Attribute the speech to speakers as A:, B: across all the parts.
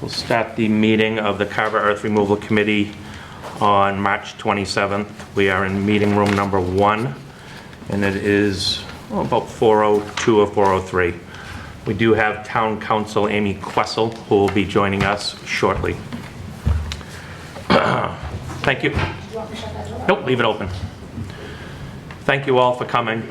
A: We'll start the meeting of the Carver Earth Removal Committee on March 27th. We are in meeting room number 1, and it is about 4:02 or 4:03. We do have Town Council Amy Quessel, who will be joining us shortly. Thank you. Nope, leave it open. Thank you all for coming.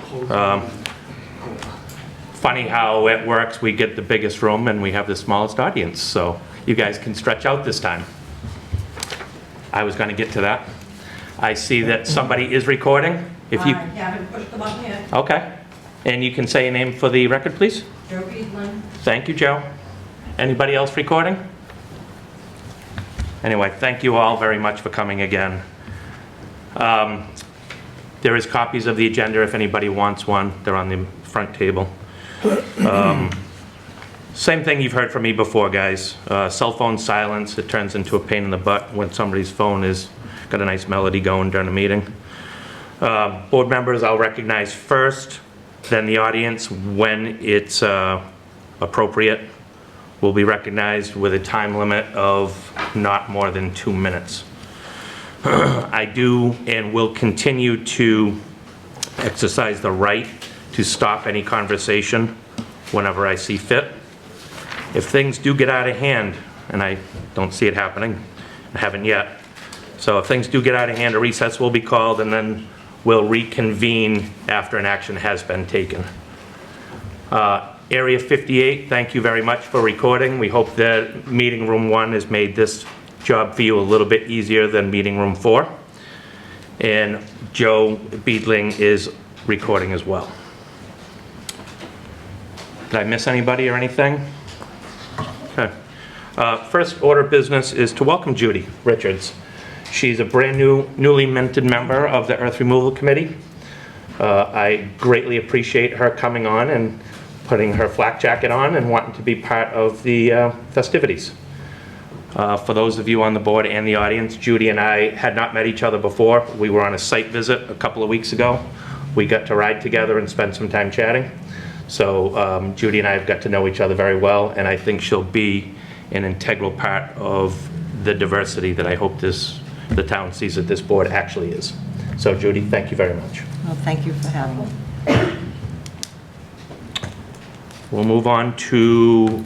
A: Funny how it works. We get the biggest room and we have the smallest audience, so you guys can stretch out this time. I was going to get to that. I see that somebody is recording. If you
B: I haven't pushed the button yet.
A: Okay. And you can say your name for the record, please.
B: Joe Beedlin.
A: Thank you, Joe. Anybody else recording? Anyway, thank you all very much for coming again. There is copies of the agenda if anybody wants one. They're on the front table. Same thing you've heard from me before, guys. Cell phone silence, it turns into a pain in the butt when somebody's phone is got a nice melody going during a meeting. Board members, I'll recognize first, then the audience. When it's appropriate, will be recognized with a time limit of not more than 2 minutes. I do and will continue to exercise the right to stop any conversation whenever I see fit. If things do get out of hand, and I don't see it happening, I haven't yet, so if things do get out of hand, a recess will be called and then we'll reconvene after an action has been taken. Area 58, thank you very much for recording. We hope that meeting room 1 has made this job for you a little bit easier than meeting room 4. And Joe Beedling is recording as well. Did I miss anybody or anything? Okay. First order of business is to welcome Judy Richards. She's a brand newly minted member of the Earth Removal Committee. I greatly appreciate her coming on and putting her flak jacket on and wanting to be part of the festivities. For those of you on the board and the audience, Judy and I had not met each other before. We were on a site visit a couple of weeks ago. We got to ride together and spend some time chatting. So Judy and I have got to know each other very well, and I think she'll be an integral part of the diversity that I hope the town sees that this board actually is. So Judy, thank you very much.
B: Well, thank you for having me.
A: We'll move on to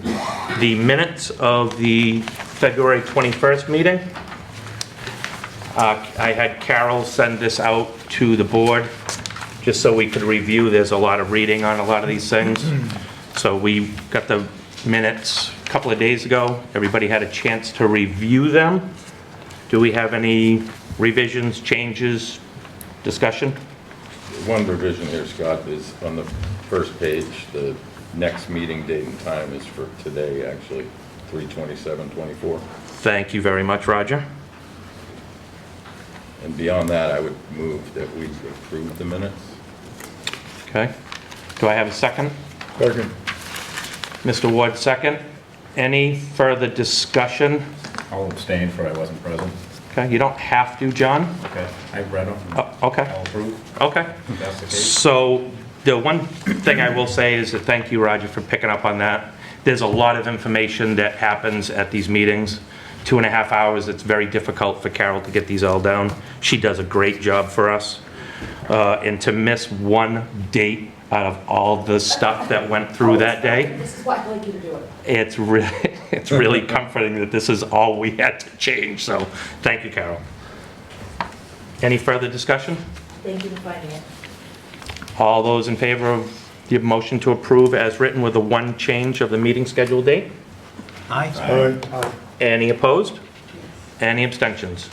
A: the minutes of the February 21st meeting. I had Carol send this out to the board just so we could review. There's a lot of reading on a lot of these things. So we got the minutes a couple of days ago. Everybody had a chance to review them. Do we have any revisions, changes, discussion?
C: One revision here, Scott, is on the first page. The next meeting date and time is for today, actually, 3/27/24.
A: Thank you very much, Roger.
C: And beyond that, I would move that we approve the minutes.
A: Okay. Do I have a second?
D: Second.
A: Mr. Ward, second. Any further discussion?
D: I'll abstain for I wasn't present.
A: Okay, you don't have to, John.
D: Okay, I've read them.
A: Oh, okay.
D: I'll approve,
A: Okay.
D: if that's the case.
A: So the one thing I will say is that thank you, Roger, for picking up on that. There's a lot of information that happens at these meetings. 2.5 hours, it's very difficult for Carol to get these all down. She does a great job for us. And to miss one date out of all the stuff that went through that day,
B: This is why I'd like you to do it.
A: it's really comforting that this is all we had to change. So thank you, Carol. Any further discussion?
B: Thank you for finding it.
A: All those in favor of the motion to approve as written with the one change of the meeting schedule date?
D: Aye.
E: Aye.
A: Any opposed? Any abstentions?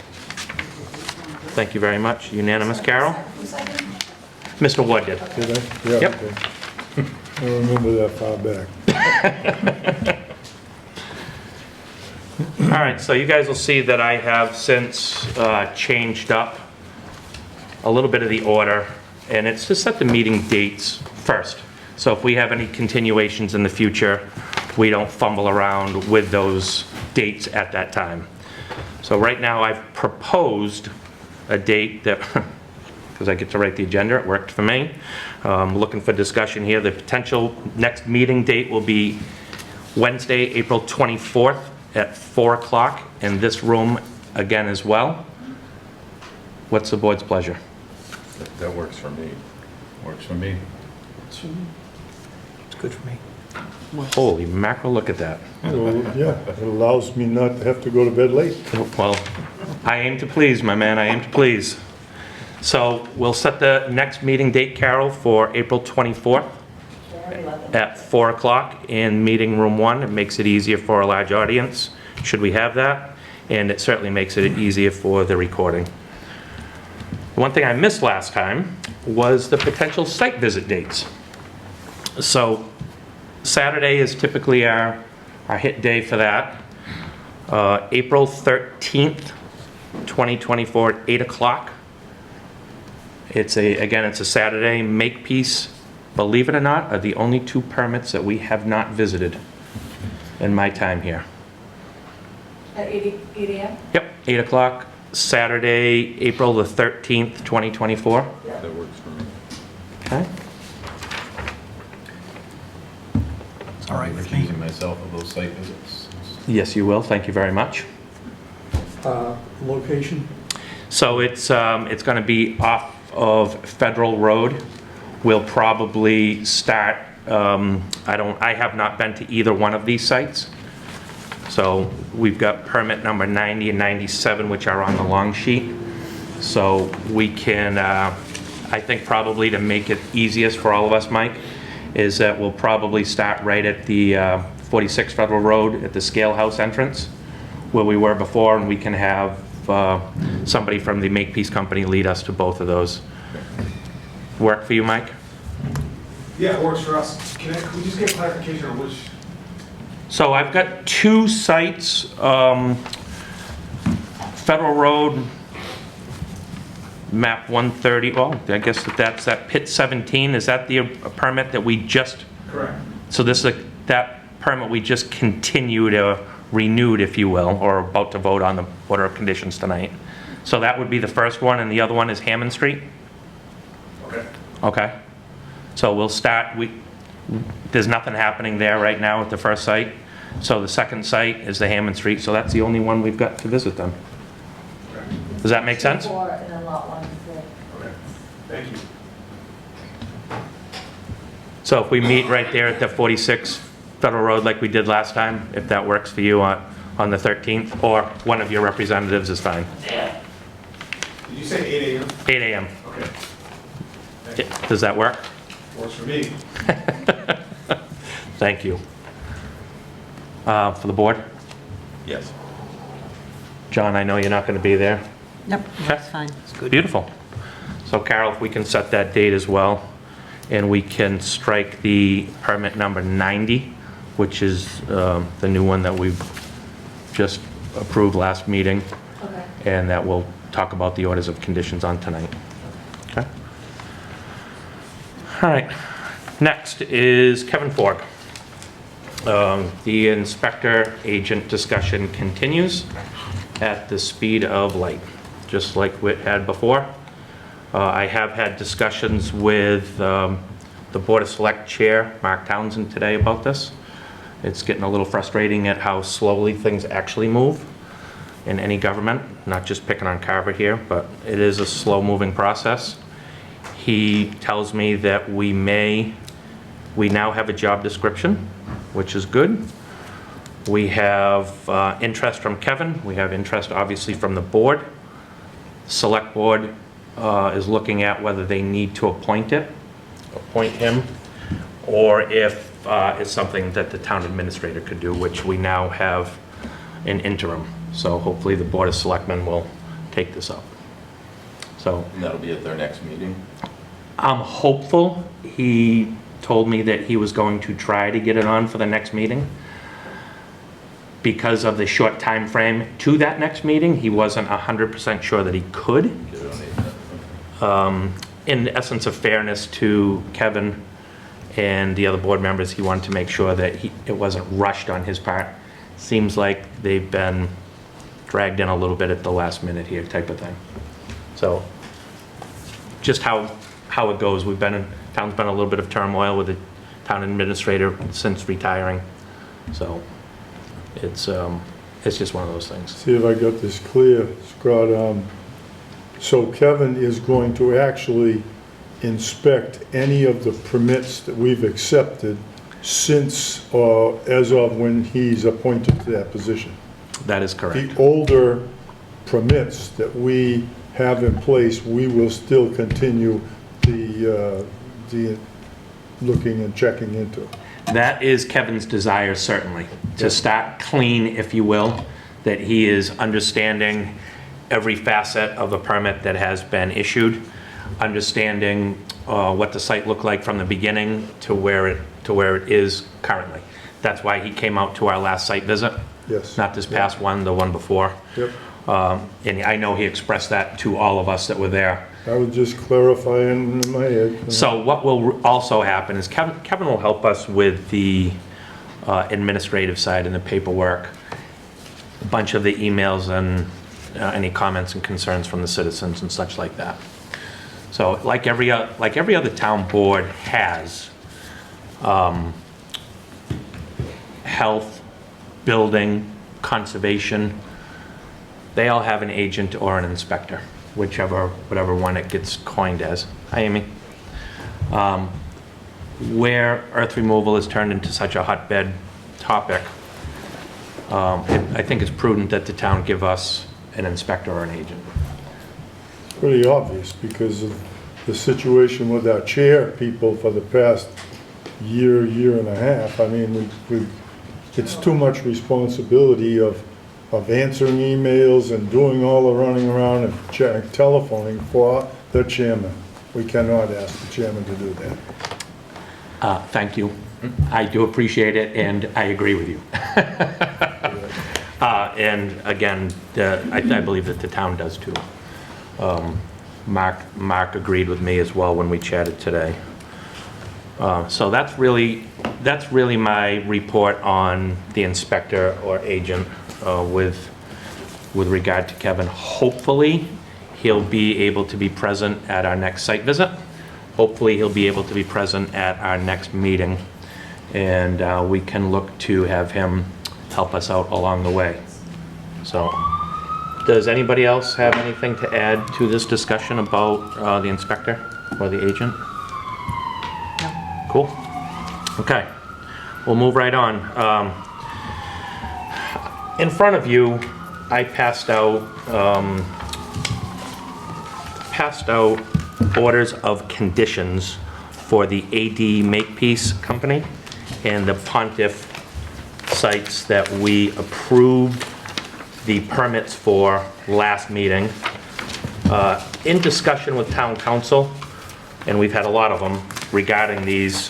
A: Thank you very much. Unanimous, Carol? Mr. Wood did.
E: Did I? Yeah,
A: Yep.
E: okay. I don't remember that far back.
A: All right, so you guys will see that I have since changed up a little bit of the order, and it's to set the meeting dates first. So if we have any continuations in the future, we don't fumble around with those dates at that time. So right now I've proposed a date that, because I get to write the agenda, it worked for me. Looking for discussion here. The potential next meeting date will be Wednesday, April 24th at 4 o'clock in this room again as well. What's the board's pleasure?
C: That works for me.
D: Works for me.
F: It's good for me.
A: Holy mackerel, look at that.
E: Well, yeah, it allows me not to have to go to bed late.
A: Well, I aim to please, my man, I aim to please. So we'll set the next meeting date, Carol, for April 24th
B: January 11th.
A: at 4 o'clock in Meeting Room 1. It makes it easier for a large audience, should we have that, and it certainly makes it easier for the recording. One thing I missed last time was the potential site visit dates. So Saturday is typically our hit day for that. April 13th, 2024 at 8 o'clock. Again, it's a Saturday. Makepeace, believe it or not, are the only 2 permits that we have not visited in my time here.
B: At 8 a.m.?
A: Yep, 8 o'clock, Saturday, April the 13th, 2024.
C: That works for me.
A: Okay.
D: It's
F: all right with me.
D: Recusing myself of those site visits.
A: Yes, you will. Thank you very much.
E: Location?
A: So it's going to be off of Federal Road. We'll probably start, I have not been to either one of these sites. So we've got permit number 90 and 97, which are on the long sheet. So we can, I think probably to make it easiest for all of us, Mike, is that we'll probably start right at the 46 Federal Road at the Scale House entrance, where we were before, and we can have somebody from the Makepeace Company lead us to both of those. Work for you, Mike?
G: Yeah, it works for us. Could we just get clarification on which?
A: So I've got 2 sites, Federal Road, map 130, well, I guess that's that pit 17, is that the permit that we just,
G: Correct.
A: so this is that permit we just continued, renewed, if you will, or about to vote on the order of conditions tonight. So that would be the first one, and the other one is Hammond Street?
G: Okay.
A: Okay. So we'll start, there's nothing happening there right now at the first site. So the second site is the Hammond Street, so that's the only one we've got to visit then. Does that make sense?
B: 4 and then lot 1 for.
G: Okay. Thank you.
A: So if we meet right there at the 46 Federal Road like we did last time, if that works for you on the 13th, or one of your representatives is fine.
G: Did you say 8 a.m.?
A: 8 a.m.
G: Okay.
A: Does that work?
G: Works for me.
A: Thank you. For the board?
C: Yes.
A: John, I know you're not going to be there.
F: Yep, that's fine. It's good.
A: Beautiful. So Carol, if we can set that date as well, and we can strike the permit number 90, which is the new one that we've just approved last meeting,
B: Okay.
A: and that we'll talk about the orders of conditions on tonight. Okay? All right. Next is Kevin Fork. The inspector agent discussion continues at the speed of light, just like we had before. I have had discussions with the Board of Select Chair, Mark Townsend, today about this. It's getting a little frustrating at how slowly things actually move in any government, not just picking on Carver here, but it is a slow-moving process. He tells me that we now have a job description, which is good. We have interest from Kevin. We have interest, obviously, from the board. Select Board is looking at whether they need to appoint him, or if it's something that the town administrator could do, which we now have an interim. So hopefully the Board of Selectmen will take this up. So
C: And that'll be at their next meeting?
A: I'm hopeful. He told me that he was going to try to get it on for the next meeting. Because of the short time frame to that next meeting, he wasn't 100% sure that he could.
C: Get it on the-
A: In the essence of fairness to Kevin and the other board members, he wanted to make sure that it wasn't rushed on his part. Seems like they've been dragged in a little bit at the last minute here, type of thing. So just how it goes. Town's been a little bit of turmoil with the town administrator since retiring. So it's it's just one of those things.
E: See if I got this clear, Scott. So Kevin is going to actually inspect any of the permits that we've accepted since, or as of when he's appointed to that position.
A: That is correct.
E: The older permits that we have in place, we will still continue the looking and checking into.
A: That is Kevin's desire, certainly, to start clean, if you will, that he is understanding every facet of the permit that has been issued, understanding what the site looked like from the beginning to where it is currently. That's why he came out to our last site visit.
E: Yes.
A: Not this past one, the one before.
E: Yep.
A: And I know he expressed that to all of us that were there.
E: I was just clarifying in my head.
A: So what will also happen is Kevin will help us with the administrative side and the paperwork, a bunch of the emails and any comments and concerns from the citizens and such like that. So like every other town board has, health, building, conservation, they all have an agent or an inspector, whatever one it gets coined as. Hi, Amy. Where earth removal is turned into such a hotbed topic, I think it's prudent that the town give us an inspector or an agent.
E: Pretty obvious because of the situation with our chair people for the past year and a half. I mean, it's too much responsibility of answering emails and doing all the running around and telephoning for the chairman. We cannot ask the chairman to do that.
A: Thank you. I do appreciate it, and I agree with you. And again, I believe that the town does too. Mark agreed with me as well when we chatted today. So that's really my report on the inspector or agent with regard to Kevin. Hopefully, he'll be able to be present at our next site visit. Hopefully, he'll be able to be present at our next meeting, and we can look to have him help us out along the way. So, does anybody else have anything to add to this discussion about the inspector or the agent?
F: No.
A: Cool. Okay, we'll move right on. In front of you, I passed out orders of conditions for the AD Makepeace Company and the Pontiff sites that we approved the permits for last meeting. In discussion with town council, and we've had a lot of them regarding these,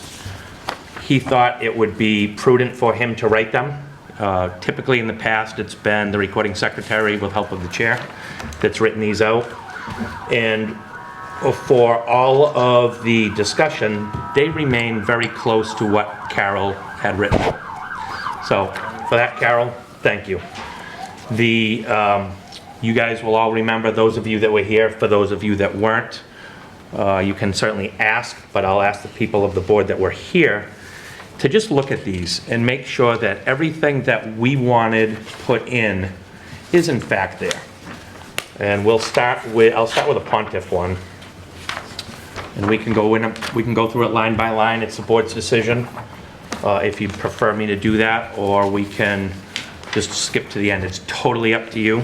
A: he thought it would be prudent for him to write them. Typically in the past, it's been the recording secretary with help of the chair that's written these out. And for all of the discussion, they remain very close to what Carol had written. So for that, Carol, thank you. You guys will all remember, those of you that were here, for those of you that weren't, you can certainly ask, but I'll ask the people of the board that were here to just look at these and make sure that everything that we wanted put in is in fact there. And I'll start with a Pontiff one. And we can go through it line by line. It's the board's decision. If you prefer me to do that, or we can just skip to the end. It's totally up to you.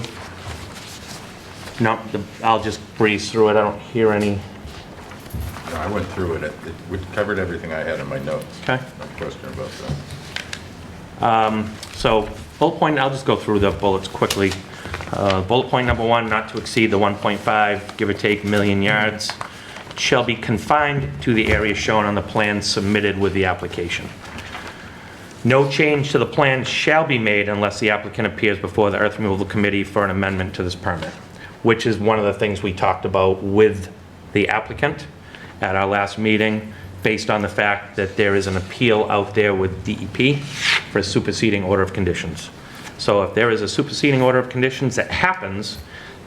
A: No, I'll just breeze through it. I don't hear any.
C: No, I went through it. It covered everything I had in my notes.
A: Okay.
C: No question about that.
A: So bullet point, I'll just go through the bullets quickly. Bullet point number 1, not to exceed the 1.5, give or take, million yards, shall be confined to the area shown on the plan submitted with the application. No change to the plan shall be made unless the applicant appears before the earth removal committee for an amendment to this permit, which is one of the things we talked about with the applicant at our last meeting, based on the fact that there is an appeal out there with DEP for a superseding order of conditions. So if there is a superseding order of conditions that happens,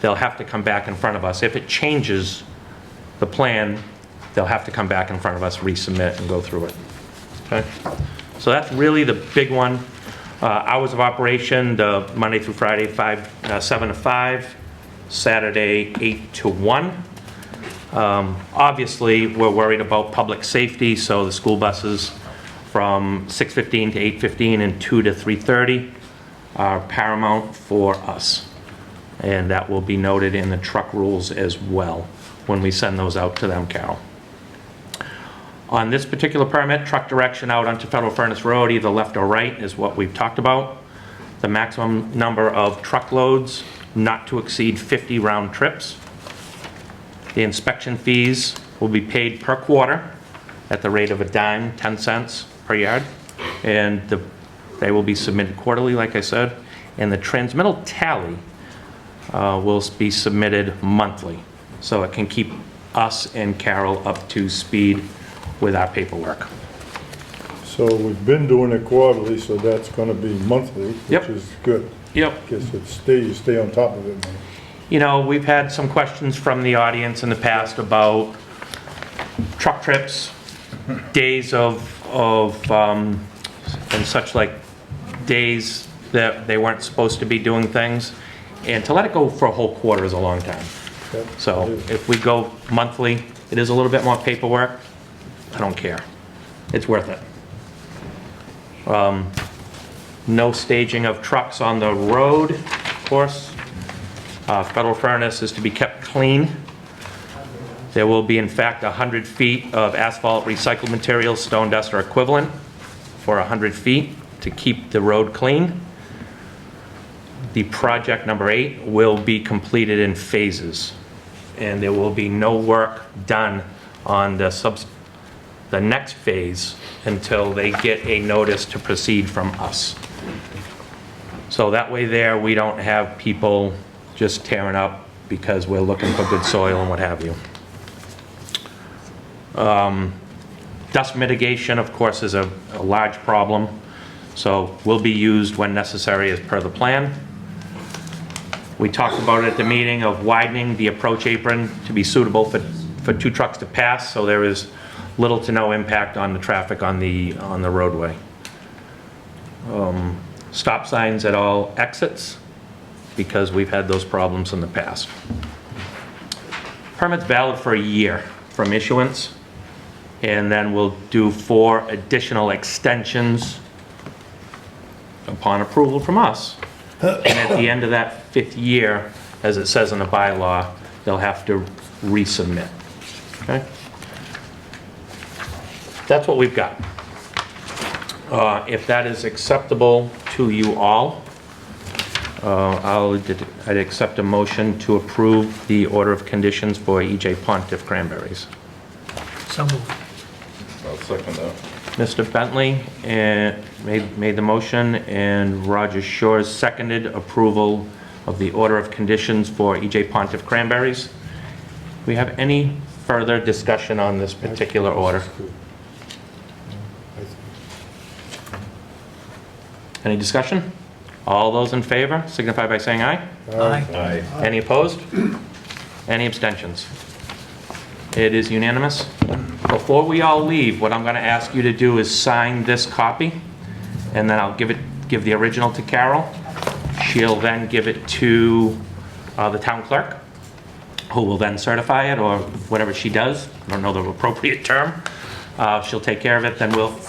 A: they'll have to come back in front of us. If it changes the plan, they'll have to come back in front of us, resubmit, and go through it. Okay? So that's really the big one. Hours of operation, the Monday through Friday, 7 to 5, Saturday, 8 to 1. Obviously, we're worried about public safety, so the school buses from 6:15 to 8:15 and 2 to 3:30 are paramount for us. And that will be noted in the truck rules as well when we send those out to them, Carol. On this particular permit, truck direction out onto Federal Furnace Road, either left or right, is what we've talked about. The maximum number of truckloads not to exceed 50 round trips. The inspection fees will be paid per quarter at the rate of a dime, 10 cents per yard. And they will be submitted quarterly, like I said. And the transmittal tally will be submitted monthly. So it can keep us and Carol up to speed with our paperwork.
E: So we've been doing it quarterly, so that's gonna be monthly,
A: Yep.
E: which is good.
A: Yep.
E: Guess you stay on top of it, man.
A: You know, we've had some questions from the audience in the past about truck trips, days of and such, like days that they weren't supposed to be doing things. And to let it go for a whole quarter is a long time.
E: Yep,
A: So
E: it is.
A: if we go monthly, it is a little bit more paperwork. I don't care. It's worth it. No staging of trucks on the road, of course. Federal Furnace is to be kept clean. There will be, in fact, 100 feet of asphalt recycled material, stone dust or equivalent, for 100 feet to keep the road clean. The project number 8 will be completed in phases, and there will be no work done on the next phase until they get a notice to proceed from us. So that way there, we don't have people just tearing up because we're looking for good soil and what have you. Dust mitigation, of course, is a large problem, so will be used when necessary as per the plan. We talked about it at the meeting of widening the approach apron to be suitable for 2 trucks to pass, so there is little to no impact on the traffic on the roadway. Stop signs at all exits, because we've had those problems in the past. Permit's valid for a year from issuance, and then we'll do 4 additional extensions upon approval from us. And at the end of that 5th year, as it says in the bylaw, they'll have to resubmit. Okay? That's what we've got. If that is acceptable to you all, I'd accept a motion to approve the order of conditions for E.J. Pontiff Cranberries.
F: So moved.
C: I'll second that.
A: Mr. Bentley made the motion, and Roger Shores seconded approval of the order of conditions for E.J. Pontiff Cranberries. We have any further discussion on this particular order? Any discussion? All those in favor signify by saying aye.
F: Aye.
D: Aye.
A: Any opposed? Any abstentions? It is unanimous. Before we all leave, what I'm going to ask you to do is sign this copy, and then I'll give the original to Carol. She'll then give it to the town clerk, who will then certify it, or whatever she does. I don't know the appropriate term. She'll take care of it, then we'll...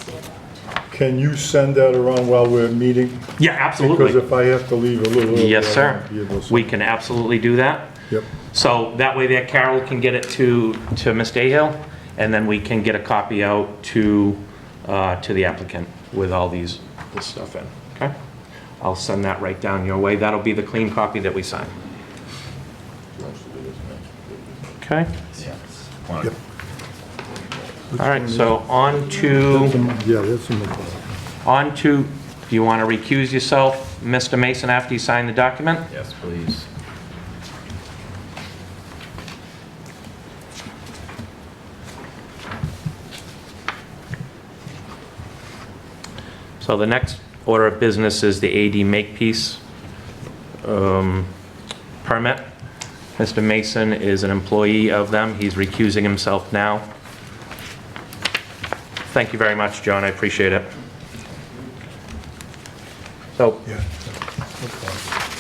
E: Can you send that around while we're meeting?
A: Yeah, absolutely.
E: Because if I have to leave a little early.
A: Yes,
E: I
A: sir.
E: won't be able to-
A: We can absolutely do that.
E: Yep.
A: So that way there, Carol can get it to Ms. Dayhill, and then we can get a copy out to the applicant with all this stuff in, okay? I'll send that right down your way. That'll be the clean copy that we sign. Okay?
E: Yep.
A: All right, so on to,
E: Yeah, that's in the...
A: do you want to recuse yourself, Mr. Mason, after you sign the document?
D: Yes, please.
A: So the next order of business is the AD Makepeace permit. Mr. Mason is an employee of them. He's recusing himself now. Thank you very much, John. I appreciate it. So,
E: Yeah.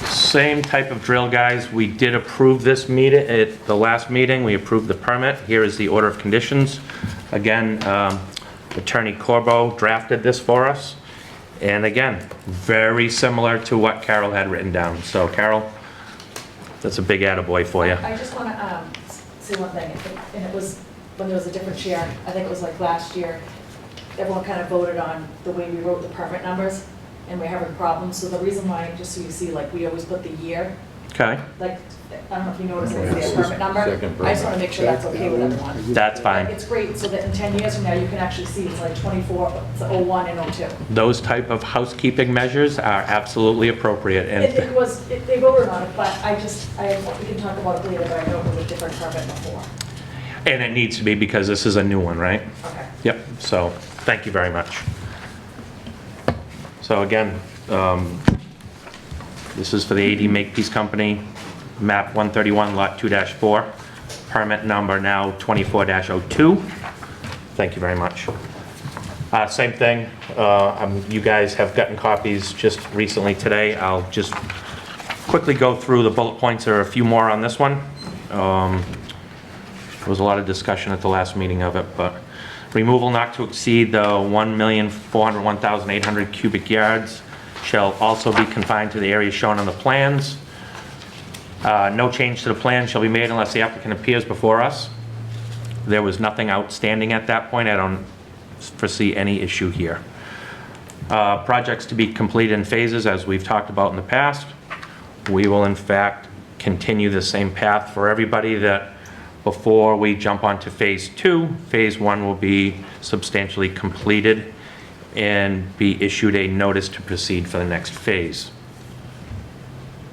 A: same type of drill, guys. We did approve this meeting, at the last meeting, we approved the permit. Here is the order of conditions. Again, Attorney Corbo drafted this for us. And again, very similar to what Carol had written down. So Carol, that's a big attaboy for you.
B: I just want to say one thing, and it was, when there was a different chair, I think it was like last year, everyone kind of voted on the way we wrote the permit numbers, and we're having problems. So the reason why, just so you see, like, we always put the year,
A: Okay,
B: like, I don't know if you noticed, it's
C: Second
B: the permit number.
C: permit.
B: I just want to make sure that's okay with everyone.
A: that's fine.
B: It's great, so that in 10 years from now, you can actually see it's like 24, it's 01 and 02.
A: Those type of housekeeping measures are absolutely appropriate.
B: It
A: And
B: was, they voted on it, but we can talk about it later, but I know it was a different permit before.
A: and it needs to be because this is a new one, right?
B: Okay.
A: Yep, so, thank you very much. So again, this is for the AD Makepeace Company, map 131, lot 2-4, permit number now 24-02. Thank you very much. Same thing, you guys have gotten copies just recently today. I'll just quickly go through the bullet points. There are a few more on this one. There was a lot of discussion at the last meeting of it, but removal not to exceed the 1,401,800 cubic yards shall also be confined to the area shown on the plans. No change to the plan shall be made unless the applicant appears before us. There was nothing outstanding at that point. I don't foresee any issue here. Projects to be completed in phases, as we've talked about in the past. We will in fact continue the same path for everybody, that before we jump onto phase 2, phase 1 will be substantially completed and be issued a notice to proceed for the next phase.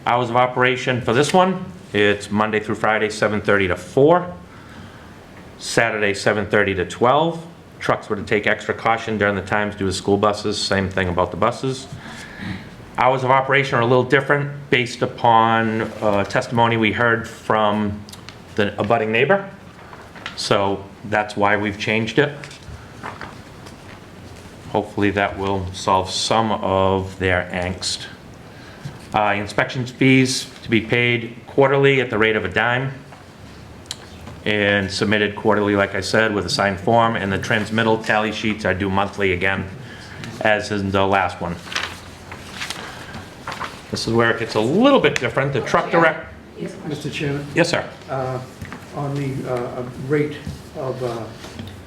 A: Hours of operation for this one, it's Monday through Friday, 7:30 to 4, Saturday, 7:30 to 12. Trucks were to take extra caution during the times due to school buses, same thing about the buses. Hours of operation are a little different based upon testimony we heard from the abutting neighbor. So that's why we've changed it. Hopefully that will solve some of their angst. Inspection fees to be paid quarterly at the rate of $0.10, and submitted quarterly, like I said, with a signed form, and the transmittal tally sheets are due monthly again, as in the last one. This is where it gets a little bit different. The truck direct,
B: Yes,
F: Mr. Chairman,
A: yes, sir.
F: on the rate of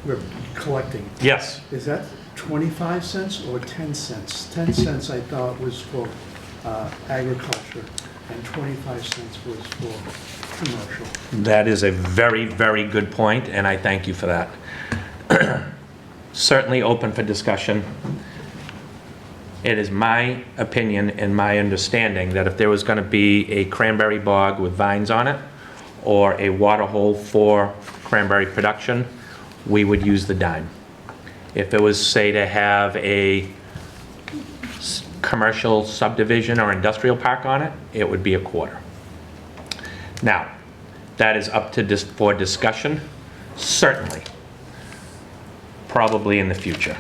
F: we're collecting,
A: Yes.
F: is that 25 cents or 10 cents? 10 cents I thought was for agriculture, and 25 cents was for commercial.
A: That is a very, very good point, and I thank you for that. Certainly open for discussion. It is my opinion and my understanding that if there was going to be a cranberry bog with vines on it, or a water hole for cranberry production, we would use the dime. If it was, say, to have a commercial subdivision or industrial park on it, it would be a quarter. Now, that is up to for discussion, certainly, probably in the future.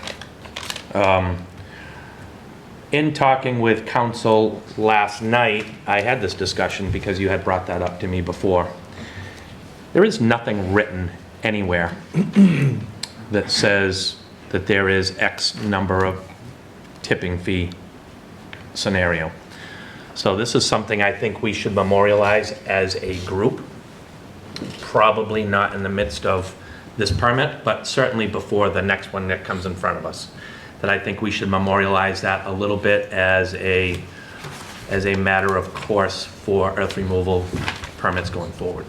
A: In talking with council last night, I had this discussion because you had brought that up to me before. There is nothing written anywhere that says that there is X number of tipping fee scenario. So this is something I think we should memorialize as a group, probably not in the midst of this permit, but certainly before the next one that comes in front of us. That I think we should memorialize that a little bit as a matter of course for earth removal permits going forward.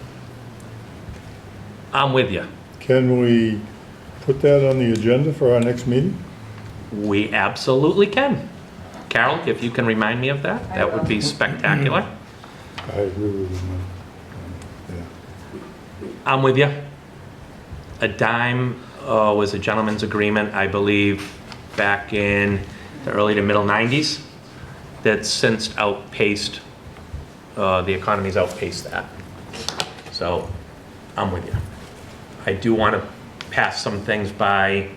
A: I'm with you.
E: Can we put that on the agenda for our next meeting?
A: We absolutely can. Carol, if you can remind me of that, that would be spectacular.
E: I agree with you, man. Yeah.
A: I'm with you. A dime was a gentleman's agreement, I believe, back in the early to middle 90s, that's since outpaced, the economy's outpaced that. So, I'm with you. I do want to pass some things by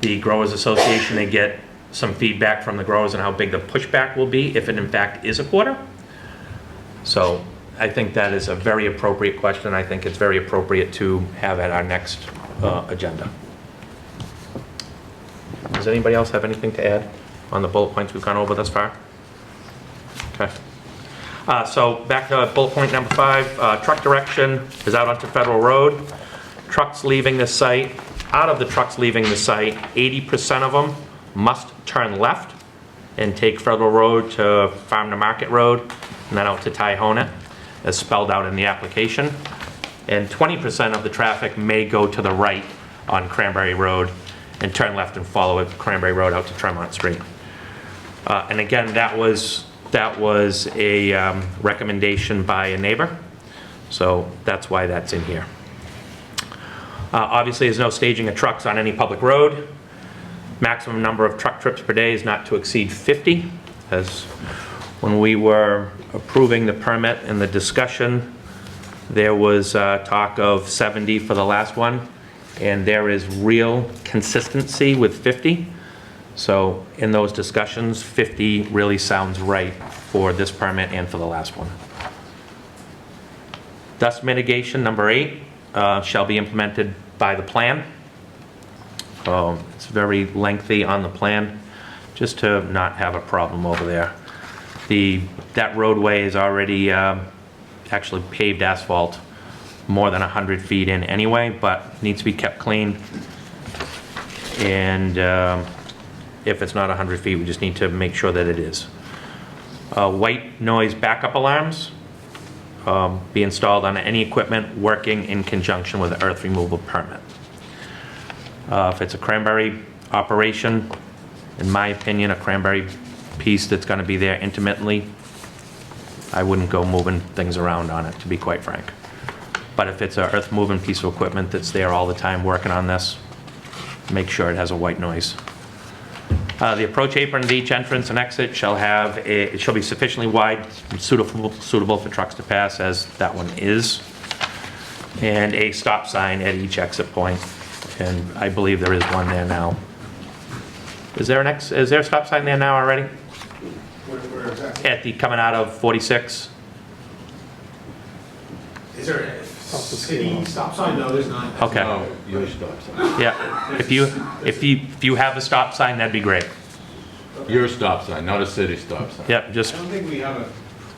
A: the Growers Association to get some feedback from the growers on how big the pushback will be, if it in fact is a quarter. So I think that is a very appropriate question. I think it's very appropriate to have at our next agenda. Does anybody else have anything to add on the bullet points we've gone over thus far? Okay. So back to bullet point number 5, truck direction is out onto Federal Road. Trucks leaving the site, out of the trucks leaving the site, 80% of them must turn left and take Federal Road to Farm to Market Road and then out to Tyhonet, as spelled out in the application. And 20% of the traffic may go to the right on Cranberry Road and turn left and follow it Cranberry Road out to Tremont Street. And again, that was a recommendation by a neighbor, so that's why that's in here. Obviously, there's no staging of trucks on any public road. Maximum number of truck trips per day is not to exceed 50. As when we were approving the permit and the discussion, there was talk of 70 for the last one, and there is real consistency with 50. So in those discussions, 50 really sounds right for this permit and for the last one. Dust mitigation, number 8, shall be implemented by the plan. It's very lengthy on the plan, just to not have a problem over there. That roadway is already actually paved asphalt more than 100 feet in anyway, but needs to be kept clean. And if it's not 100 feet, we just need to make sure that it is. White noise backup alarms be installed on any equipment working in conjunction with an earth removal permit. If it's a cranberry operation, in my opinion, a cranberry piece that's going to be there intermittently, I wouldn't go moving things around on it, to be quite frank. But if it's an earth moving piece of equipment that's there all the time working on this, make sure it has a white noise. The approach apron at each entrance and exit it shall be sufficiently wide and suitable for trucks to pass, as that one is. And a stop sign at each exit point. And I believe there is one there now. Is there a stop sign there now already?
G: Where exactly?
A: At the, coming out of 46?
G: Is there a city stop sign? No, there's not.
A: Okay.
C: No, your stop sign.
A: Yeah, if you have a stop sign, that'd be great.
C: Your stop sign, not a city stop sign.
A: Yeah,
G: I
A: just,
G: don't think we have a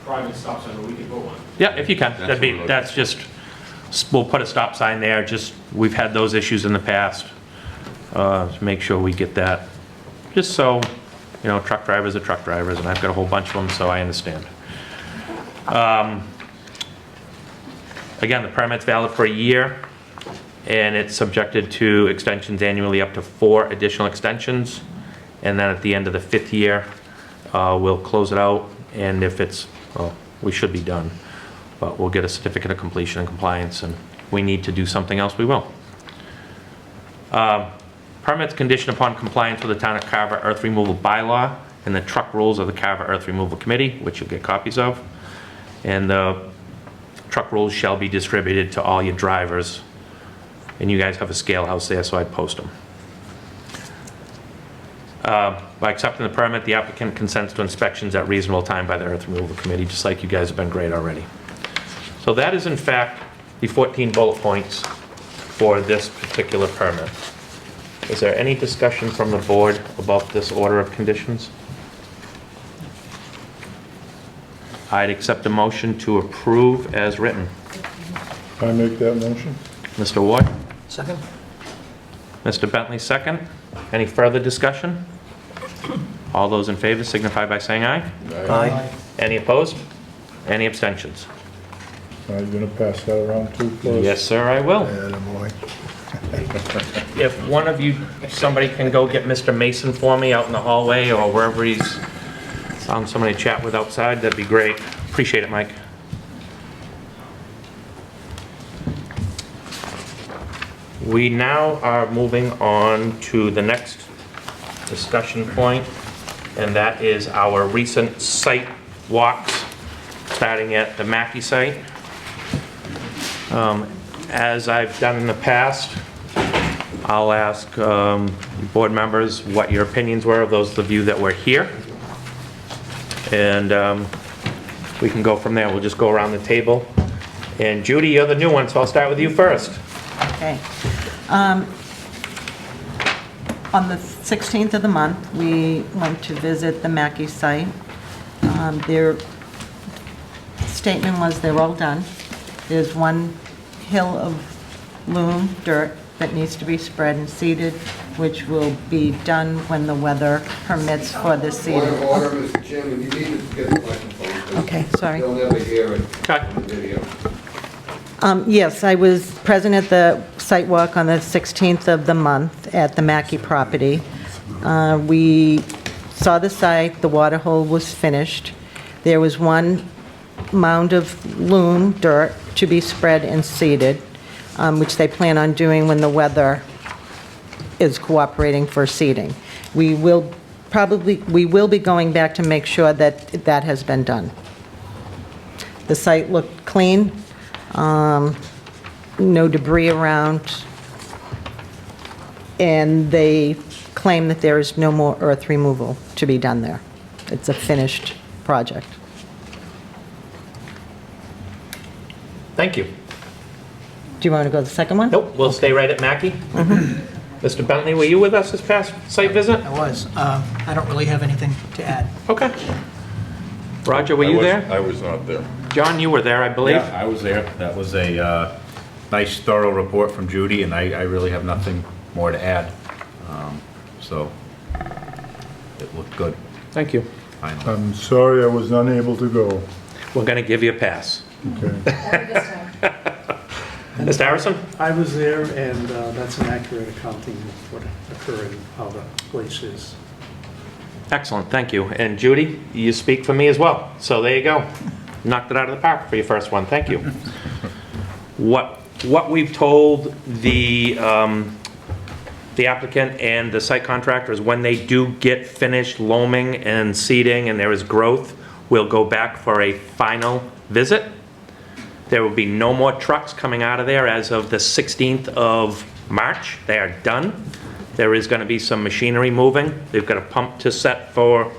G: private stop sign, but we can put one.
A: yeah, if you can,
C: That's
A: that's just, we'll put a stop sign there, just, we've had those issues in the past. To make sure we get that, just so, you know, truck drivers are truck drivers, and I've got a whole bunch of them, so I understand. Again, the permit's valid for a year, and it's subjected to extensions annually, up to 4 additional extensions. And then at the end of the 5th year, we'll close it out, and if it's, well, we should be done, but we'll get a certificate of completion and compliance, and we need to do something else, we will. Permits conditioned upon compliance with the Town of Carver Earth Removal Bylaw and the truck rules of the Carver Earth Removal Committee, which you'll get copies of. And the truck rules shall be distributed to all your drivers. And you guys have a scale house there, so I'd post them. By accepting the permit, the applicant consents to inspections at reasonable time by the Earth Removal Committee, just like you guys have been great already. So that is in fact the 14 bullet points for this particular permit. Is there any discussion from the board about this order of conditions? I'd accept a motion to approve as written.
E: I make that motion?
A: Mr. Ward?
F: Second?
A: Mr. Bentley, second. Any further discussion? All those in favor signify by saying aye.
F: Aye.
A: Any opposed? Any abstentions?
E: Are you gonna pass that around too, Claus?
A: Yes, sir, I will.
E: Attaboy.
A: If one of you, somebody can go get Mr. Mason for me out in the hallway or wherever he's found somebody to chat with outside, that'd be great. Appreciate it, Mike. We now are moving on to the next discussion point, and that is our recent site walks, starting at the Mackey site. As I've done in the past, I'll ask board members what your opinions were of those of you that were here. And we can go from there. We'll just go around the table. And Judy, you're the new one, so I'll start with you first.
H: Okay. On the 16th of the month, we went to visit the Mackey site. Their statement was they're all done. There's one hill of loam, dirt, that needs to be spread and seeded, which will be done when the weather permits for the seeding.
I: Order, Mr. Chairman, you need to get the microphone.
H: Okay, sorry.
I: They'll never hear it
A: Okay.
I: on the video.
H: Yes, I was present at the site walk on the 16th of the month at the Mackey property. We saw the site, the water hole was finished. There was one mound of loam, dirt, to be spread and seeded, which they plan on doing when the weather is cooperating for seeding. We will be going back to make sure that that has been done. The site looked clean. No debris around, and they claim that there is no more earth removal to be done there. It's a finished project.
A: Thank you.
H: Do you want to go to the second one?
A: Nope, we'll stay right at Mackey. Mr. Bentley, were you with us this past site visit?
J: I was. I don't really have anything to add.
A: Okay. Roger, were you there?
C: I was not there.
A: John, you were there, I believe?
D: Yeah, I was there. That was a nice thorough report from Judy, and I really have nothing more to add. So it looked good,
A: Thank you.
D: finally.
E: I'm sorry I was unable to go.
A: We're going to give you a pass.
E: Okay.
B: Only this time.
A: Mr. Harrison?
F: I was there, and that's an accurate accounting of what occurred and how the place is.
A: Excellent, thank you. And Judy, you speak for me as well, so there you go. Knocked it out of the park for your first one, thank you. What we've told the applicant and the site contractor is when they do get finished loaming and seeding and there is growth, we'll go back for a final visit. There will be no more trucks coming out of there as of the 16th of March. They are done. There is going to be some machinery moving. They've got a pump to set for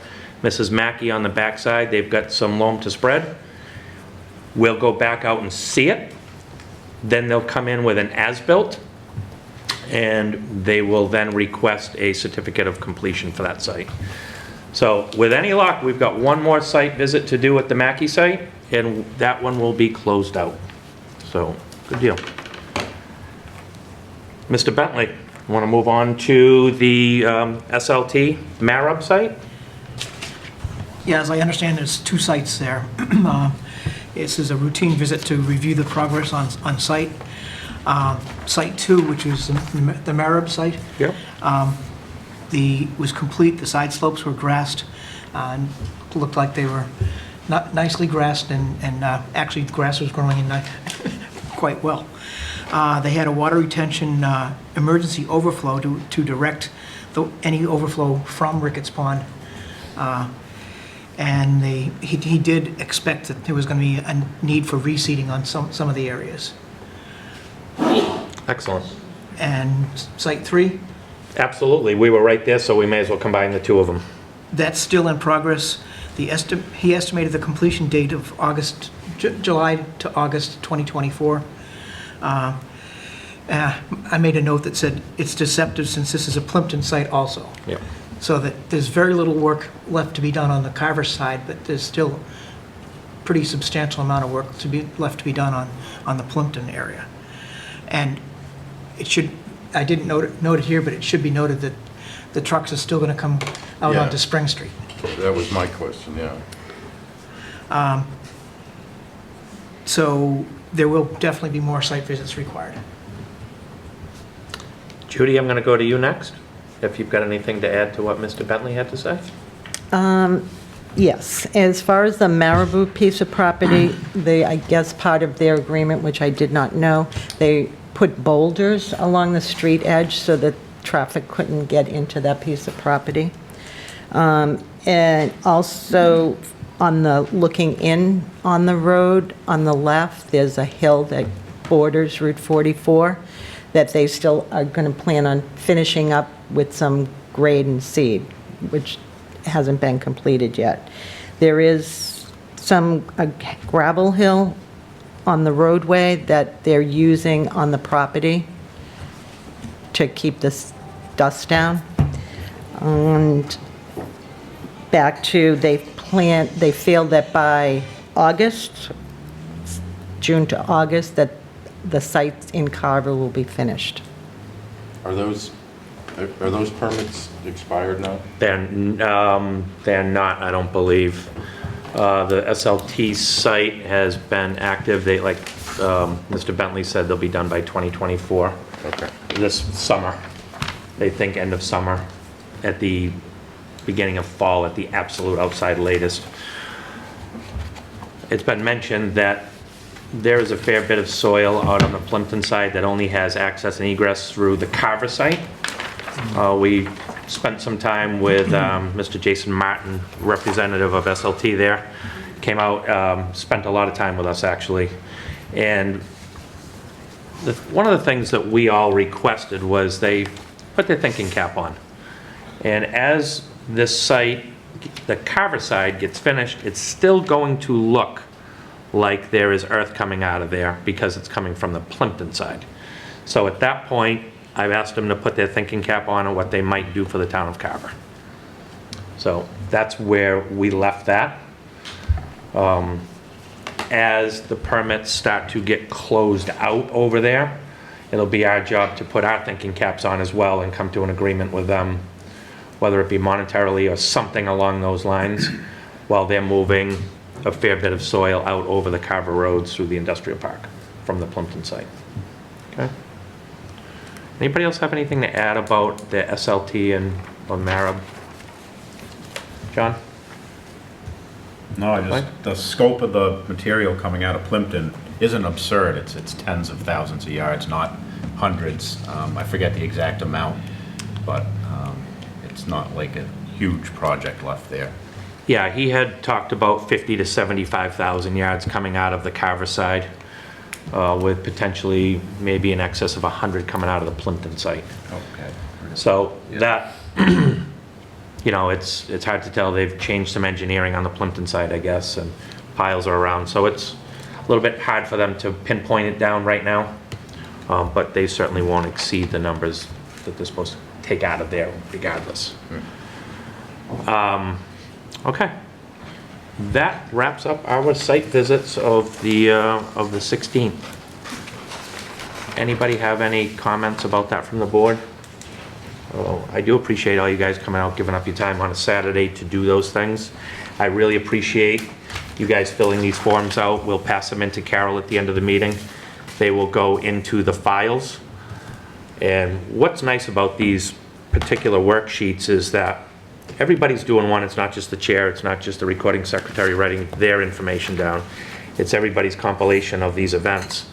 A: Mrs. Mackey on the backside. They've got some loam to spread. We'll go back out and see it. Then they'll come in with an as-built, and they will then request a certificate of completion for that site. So with any luck, we've got one more site visit to do at the Mackey site, and that one will be closed out. So, good deal. Mr. Bentley, want to move on to the SLT Marab site?
J: Yeah, as I understand, there's two sites there. This is a routine visit to review the progress on site. Site 2, which is the Marab site,
A: Yep.
J: was complete. The side slopes were grassed, and looked like they were not nicely grassed, and actually the grass was growing in quite well. They had a water retention emergency overflow to direct any overflow from Ricketts Pond. And he did expect that there was going to be a need for reseeding on some of the areas.
A: Excellent.
J: And Site 3,
A: Absolutely. We were right there, so we may as well combine the two of them.
J: that's still in progress. He estimated the completion date of July to August 2024. I made a note that said it's deceptive since this is a Plimpton site also.
A: Yep.
J: So that there's very little work left to be done on the Carver side, but there's still a pretty substantial amount of work left to be done on the Plimpton area. And it should, I didn't note it here, but it should be noted that the trucks are still going to come out
C: Yeah.
J: onto Spring Street.
C: That was my question, yeah.
J: So there will definitely be more site visits required.
A: Judy, I'm going to go to you next, if you've got anything to add to what Mr. Bentley had to say.
H: Yes, as far as the Marabou piece of property, I guess part of their agreement, which I did not know, they put boulders along the street edge so that traffic couldn't get into that piece of property. And also, looking in on the road, on the left, there's a hill that borders Route 44. that they still are going to plan on finishing up with some grade and seed, which hasn't been completed yet. There is a gravel hill on the roadway that they're using on the property to keep this dust down. And back to, they feel that by August, June to August, that the site in Carver will be finished.
C: Are those permits expired now?
A: They're not, I don't believe. The SLT site has been active. They, like Mr. Bentley said, they'll be done by 2024.
C: Okay.
A: This summer. They think end of summer, at the beginning of fall, at the absolute outside latest. It's been mentioned that there is a fair bit of soil out on the Plimpton side that only has access and egress through the Carver site. We spent some time with Mr. Jason Martin, representative of SLT there. Came out, spent a lot of time with us actually. And one of the things that we all requested was they put their thinking cap on. And as this site, the Carver side gets finished, it's still going to look like there is earth coming out of there because it's coming from the Plimpton side. So at that point, I've asked them to put their thinking cap on what they might do for the town of Carver. So that's where we left that. As the permits start to get closed out over there, it'll be our job to put our thinking caps on as well and come to an agreement with them, whether it be monetarily or something along those lines, while they're moving a fair bit of soil out over the Carver roads through the industrial park from the Plimpton site. Okay? Anybody else have anything to add about the SLT and or Marab? John?
D: No, the scope of the material coming out of Plimpton isn't absurd. It's tens of thousands of yards, not hundreds. I forget the exact amount, but it's not like a huge project left there.
A: Yeah, he had talked about 50 to 75,000 yards coming out of the Carver side, with potentially maybe in excess of 100 coming out of the Plimpton site.
D: Okay.
A: So that, you know, it's hard to tell. They've changed some engineering on the Plimpton side, I guess, and piles are around. So it's a little bit hard for them to pinpoint it down right now, but they certainly won't exceed the numbers that they're supposed to take out of there regardless. Okay. That wraps up our site visits of the 16th. Anybody have any comments about that from the board? Oh, I do appreciate all you guys coming out, giving up your time on a Saturday to do those things. I really appreciate you guys filling these forms out. We'll pass them into Carol at the end of the meeting. They will go into the files. And what's nice about these particular worksheets is that everybody's doing one. It's not just the chair, it's not just the recording secretary writing their information down. It's everybody's compilation of these events.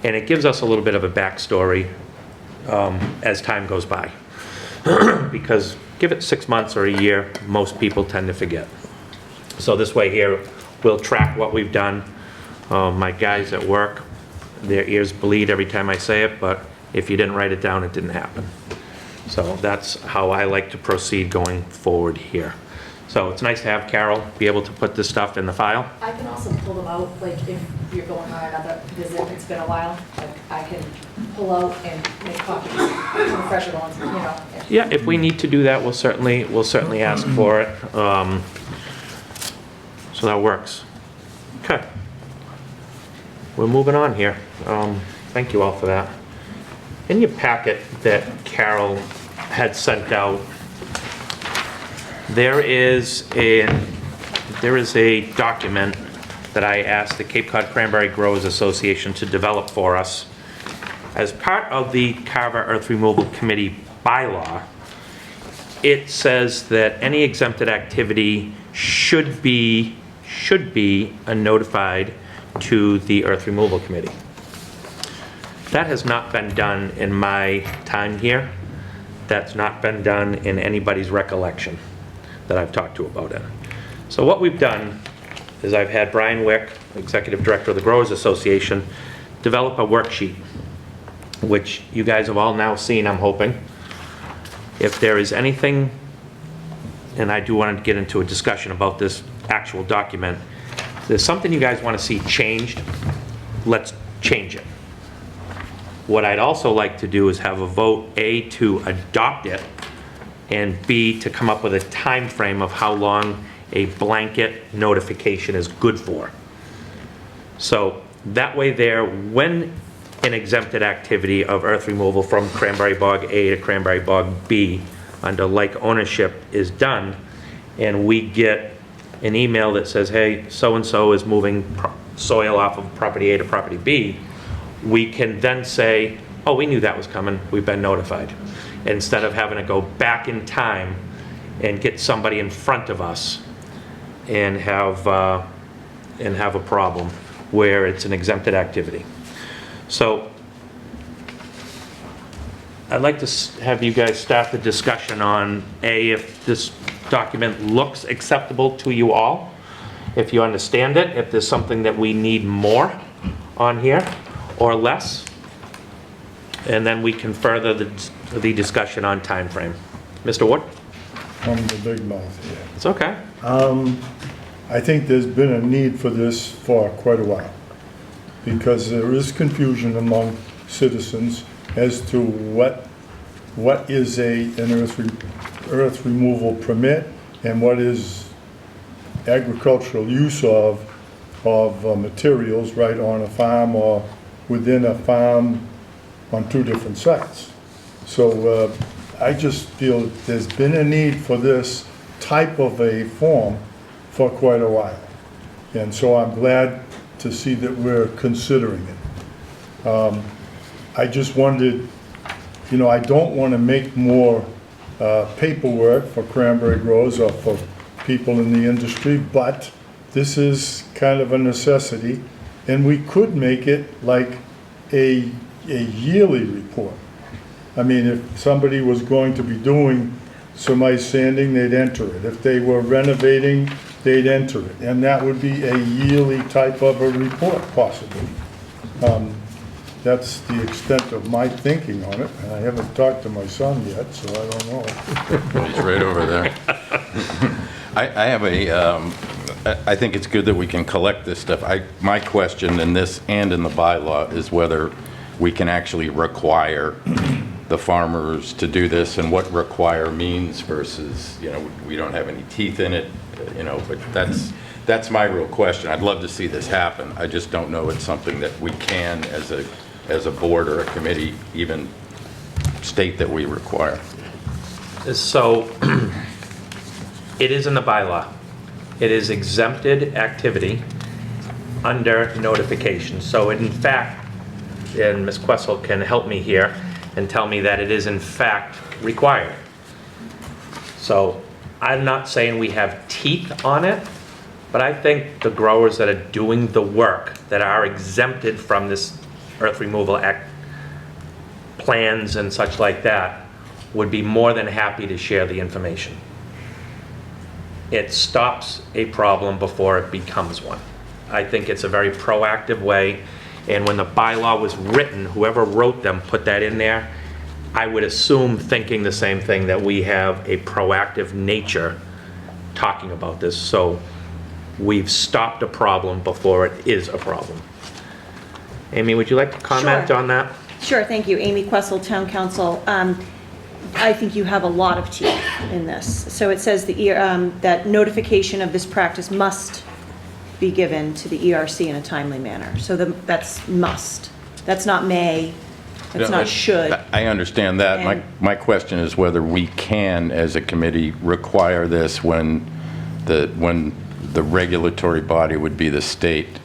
A: And it gives us a little bit of a backstory as time goes by. Because give it 6 months or a year, most people tend to forget. So this way here, we'll track what we've done. My guys at work, their ears bleed every time I say it, but if you didn't write it down, it didn't happen. So that's how I like to proceed going forward here. So it's nice to have Carol be able to put this stuff in the file.
B: I can also pull them out, like if you're going on another visit, it's been a while, like I can pull out and make copies, some fresher ones, you know.
A: Yeah, if we need to do that, we'll certainly ask for it. So that works. Okay. We're moving on here. Thank you all for that. In your packet that Carol had sent out, there is a document that I asked the Cape Cod Cranberry Growers Association to develop for us. As part of the Carver Earth Removal Committee bylaw, it says that any exempted activity should be notified to the Earth Removal Committee. That has not been done in my time here. That's not been done in anybody's recollection that I've talked to about it. So what we've done is I've had Brian Wick, Executive Director of the Growers Association, develop a worksheet. which you guys have all now seen, I'm hoping. If there is anything, and I do want to get into a discussion about this actual document, if there's something you guys want to see changed, let's change it. What I'd also like to do is have a vote, A, to adopt it, and B, to come up with a time frame of how long a blanket notification is good for. So that way there, when an exempted activity of earth removal from Cranberry Bog A to Cranberry Bog B under like ownership is done, and we get an email that says, hey, so-and-so is moving soil off of property A to property B, we can then say, oh, we knew that was coming, we've been notified. Instead of having to go back in time and get somebody in front of us and have a problem where it's an exempted activity. So I'd like to have you guys start the discussion on, A, if this document looks acceptable to you all, if you understand it, if there's something that we need more on here or less, and then we can further the discussion on time frame. Mr. Wood?
E: I'm the big mouth here.
A: It's okay.
E: I think there's been a need for this for quite a while, because there is confusion among citizens as to what is an earth removal permit and what is agricultural use of materials right on a farm or within a farm on two different sites. So I just feel there's been a need for this type of a form for quite a while. And so I'm glad to see that we're considering it. I just wondered, you know, I don't want to make more paperwork for cranberry growers or for people in the industry, but this is kind of a necessity, and we could make it like a yearly report. I mean, if somebody was going to be doing some ice sanding, they'd enter it. If they were renovating, they'd enter it. And that would be a yearly type of a report, possibly. That's the extent of my thinking on it. And I haven't talked to my son yet, so I don't know.
C: He's right over there. I have I think it's good that we can collect this stuff. My question in this and in the bylaw is whether we can actually require the farmers to do this, and what require means versus, you know, we don't have any teeth in it, you know, but that's my real question. I'd love to see this happen. I just don't know it's something that we can, as a board or a committee, even state that we require.
A: So it is in the bylaw. It is exempted activity under notification. So in fact, and Ms. Questle can help me here and tell me that it is in fact required. So I'm not saying we have teeth on it, but I think the growers that are doing the work, that are exempted from this earth removal act plans and such like that, would be more than happy to share the information. It stops a problem before it becomes one. I think it's a very proactive way, and when the bylaw was written, whoever wrote them put that in there, I would assume thinking the same thing, that we have a proactive nature talking about this, so we've stopped a problem before it is a problem. Amy, would you like to comment
K: Sure.
A: on that?
K: Sure, thank you. Amy Questle, Town Council. I think you have a lot of teeth in this. So it says that notification of this practice must be given to the ERC in a timely manner. So that's must. That's not may, that's not should.
C: I understand that.
K: And-
C: My question is whether we can, as a committee, require this when the regulatory body would be the state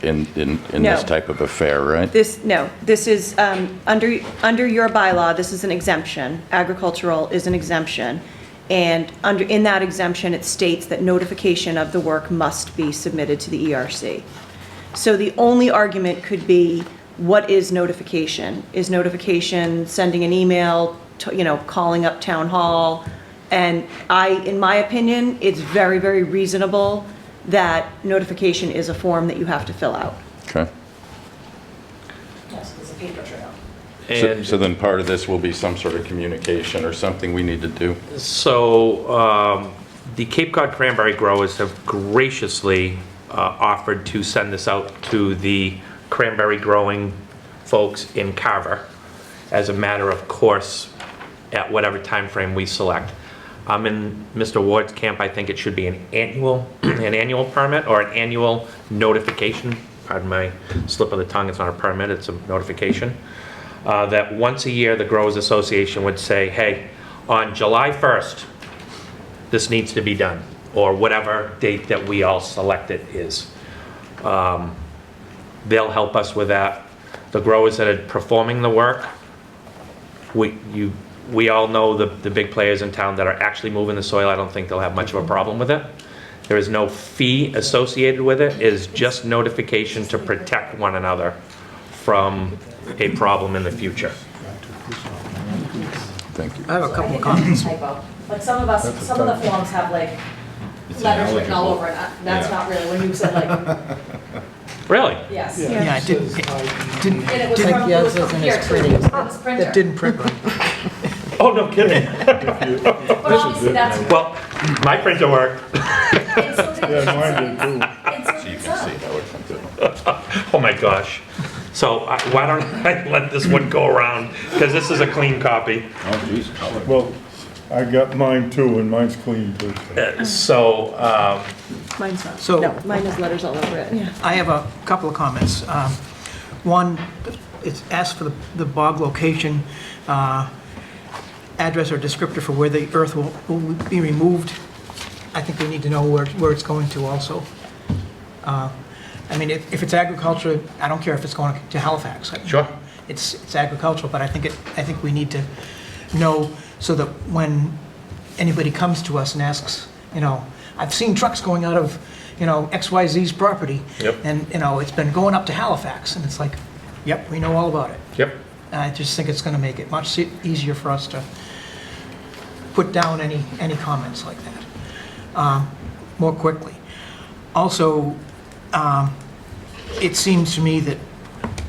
C: in
K: No.
C: this type of affair, right?
K: This is, under your bylaw, this is an exemption. Agricultural is an exemption. And in that exemption, it states that notification of the work must be submitted to the ERC. So the only argument could be, what is notification? Is notification sending an email, calling up town hall? And in my opinion, it's very, very reasonable that notification is a form that you have to fill out.
C: Okay.
B: Yes, there's a paper trail.
A: And
C: So then part of this will be some sort of communication or something we need to do?
A: so the Cape Cod cranberry growers have graciously offered to send this out to the cranberry growing folks in Carver as a matter of course at whatever time frame we select. I'm in Mr. Ward's camp. I think it should be an annual permit or an annual notification. Pardon my slip of the tongue, it's not a permit, it's a notification. That once a year, the Growers Association would say, hey, on July 1st, this needs to be done, or whatever date that we all select it is. They'll help us with that. The growers that are performing the work, we all know the big players in town that are actually moving the soil. I don't think they'll have much of a problem with it. There is no fee associated with it. It is just notification to protect one another from a problem in the future.
C: Thank you.
J: I have a
B: I
J: couple of
B: think
J: comments.
B: it's a typo. Like some of the forms have like
D: It's
B: letters written all
D: ineligible.
B: over it. That's
D: Yeah.
B: not really, when you said like,
A: Really?
B: yes.
J: Yeah, it didn't,
B: And it was from, it was from here too. It was printer.
J: that didn't print right.
A: Oh, no kidding.
B: But obviously that's.
A: Well, my printer worked.
B: And so did-
E: Yeah, mine did too.
B: And so
C: So you
B: did
C: can
B: some.
C: see how it comes in.
A: Oh my gosh. So why don't I let this one go around, because this is a clean copy.
D: Oh, geez, color.
E: Well, I got mine too, and mine's clean too.
K: Mine's not.
J: So-
K: No, mine has letters all over it, yeah.
J: I have a couple of comments. One, it's asked for the bog location, address or descriptor for where the earth will be removed. I think we need to know where it's going to also. I mean, if it's agriculture, I don't care if it's going to Halifax.
A: Sure.
J: It's agricultural, but I think we need to know so that when anybody comes to us and asks, I've seen trucks going out of, XYZ's property.
A: Yep.
J: And, it's been going up to Halifax, and it's like, yep, we know all about it.
A: Yep.
J: And I just think it's gonna make it much easier for us to put down any comments like that, more quickly. Also, it seems to me that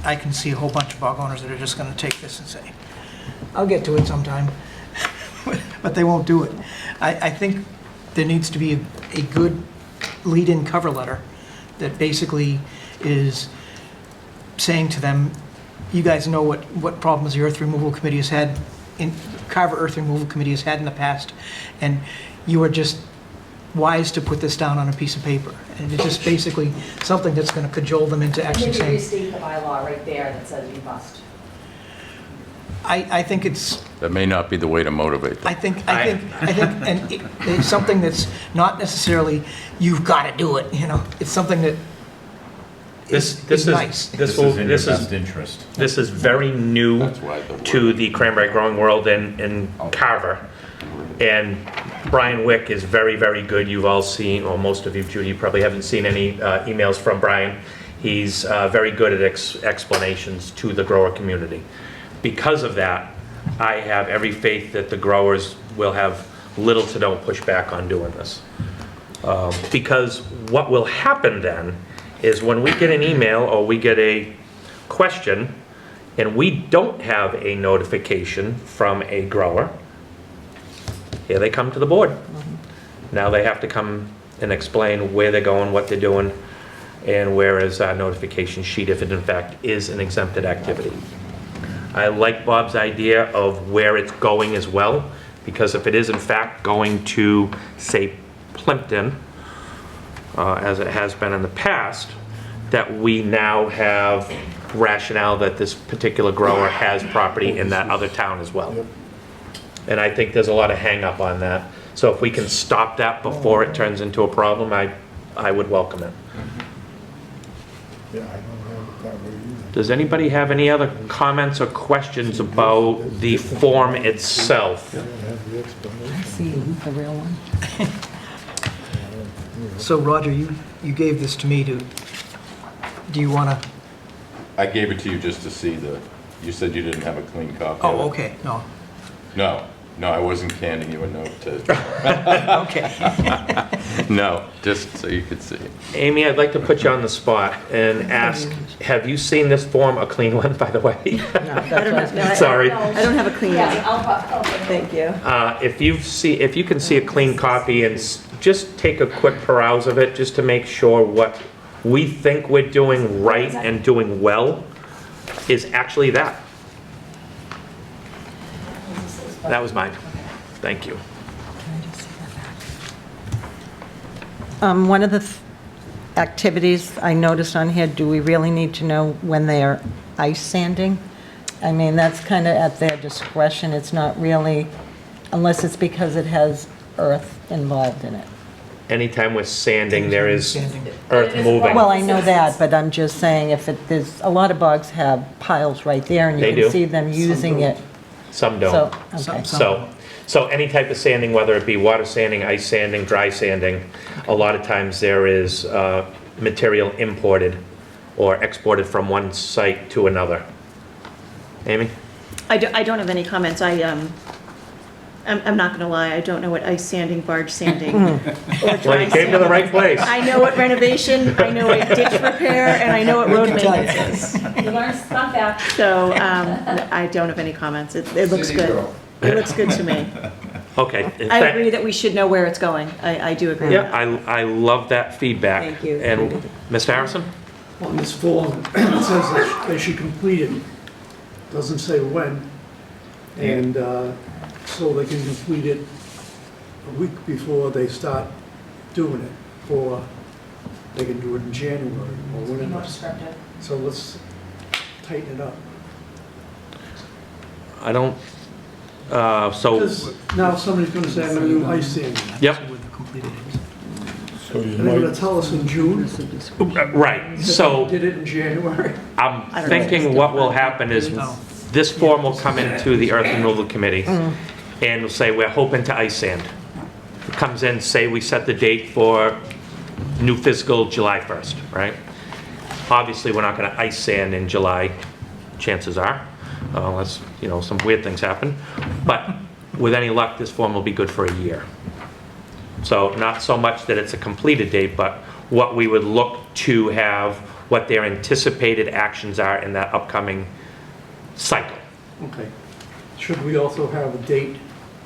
J: I can see a whole bunch of bog owners that are just gonna take this and say, I'll get to it sometime, but they won't do it. I think there needs to be a good lead-in cover letter that basically is saying to them, you guys know what problems the Earth Removal Committee has had, Carver Earth Removal Committee has had in the past, and you are just wise to put this down on a piece of paper. And it's just basically something that's going to cajole them into actually
B: Maybe
J: saying,
B: restate the bylaw right there that says you must.
J: I think it's,
C: That may not be the way to motivate them.
J: I think, and it's something that's not necessarily, you've got to do it, it's something that is nice.
D: This is in your best interest.
A: This is very new
C: That's why the word-
A: to the cranberry growing world in Carver. And Brian Wick is very, very good. You've all seen, or most of you, Judy, you probably haven't seen any emails from Brian. He's very good at explanations to the grower community. Because of that, I have every faith that the growers will have little to no pushback on doing this. Because what will happen then is when we get an email or we get a question and we don't have a notification from a grower, here they come to the board. Now they have to come and explain where they're going, what they're doing, and where is our notification sheet if it in fact is an exempted activity. I like Bob's idea of where it's going as well, because if it is in fact going to, say, Plimpton, as it has been in the past, that we now have rationale that this particular grower has property in that other town as well. And I think there's a lot of hang up on that. So if we can stop that before it turns into a problem, I would welcome it.
E: Yeah, I don't have it that way either.
A: Does anybody have any other comments or questions about the form itself?
E: I don't have the explanation.
H: See the real one?
J: So Roger, you gave this to me do you want to,
C: I gave it to you just to see you said you didn't have a clean copy of it.
J: oh, okay, no.
C: No, No, I wasn't handing you a note to,
J: Okay.
C: no, just so you could see.
A: Amy, I'd like to put you on the spot and ask, have you seen this form, a clean one, by the way? Sorry.
K: I don't have a clean
B: Yeah,
K: one. Thank you.
A: If you can see a clean copy and just take a quick peruse of it, just to make sure what we think we're doing right and doing well is actually that. That was mine. Thank you.
H: One of the activities I noticed on here, do we really need to know when they are ice sanding? I mean, that's kind of at their discretion. It's not really, unless it's because it has earth involved in it.
A: Anytime we're sanding, there is
J: Sanding.
A: earth
B: It is
A: moving.
H: Well, I know that, but I'm just saying if there's, a lot of bogs have piles right there and you
A: They
H: can
A: do.
H: see them using it.
A: Some
H: So,
A: don't.
H: okay.
A: So any type of sanding, whether it be water sanding, ice sanding, dry sanding, a lot of times there is material imported or exported from one site to another. Amy?
K: I don't have any comments. I'm not gonna lie, I don't know what ice sanding, barge sanding, or
A: Well,
K: dry
A: you came to the
K: sanding.
A: right place.
K: I know what renovation, I know what ditch repair, and I know what road maintenance is.
B: You learn fun fact.
K: So, I don't have any comments. It looks
I: City
K: good.
I: girl.
K: It looks good to me.
A: Okay.
K: I agree that we should know where it's going. I do agree with
A: Yeah,
K: that.
A: I love that feedback.
K: Thank you.
A: And Mr. Harrison?
F: On this form, it says that they should complete it. Doesn't say when. And so they can complete it a week before they start doing it. Or they can do it in January or
B: Be more
F: whatever.
B: descriptive.
F: So let's tighten it up.
A: I don't, so,
F: Because now somebody's gonna say, I'm gonna do ice sanding.
A: yep,
J: Where the completed is.
E: So you
F: And they're gonna
E: might,
F: tell us in June.
A: right. So
F: Did it in January.
A: I'm thinking what will happen is this form will come into the Earth Removal Committee and we'll say, we're hoping to ice sand. It comes in, say we set the date for new fiscal July 1st, right? Obviously, we're not gonna ice sand in July, chances are, unless, some weird things happen. But with any luck, this form will be good for a year. So not so much that it's a completed date, but what we would look to have, what their anticipated actions are in that upcoming cycle.
F: Okay. Should we also have a date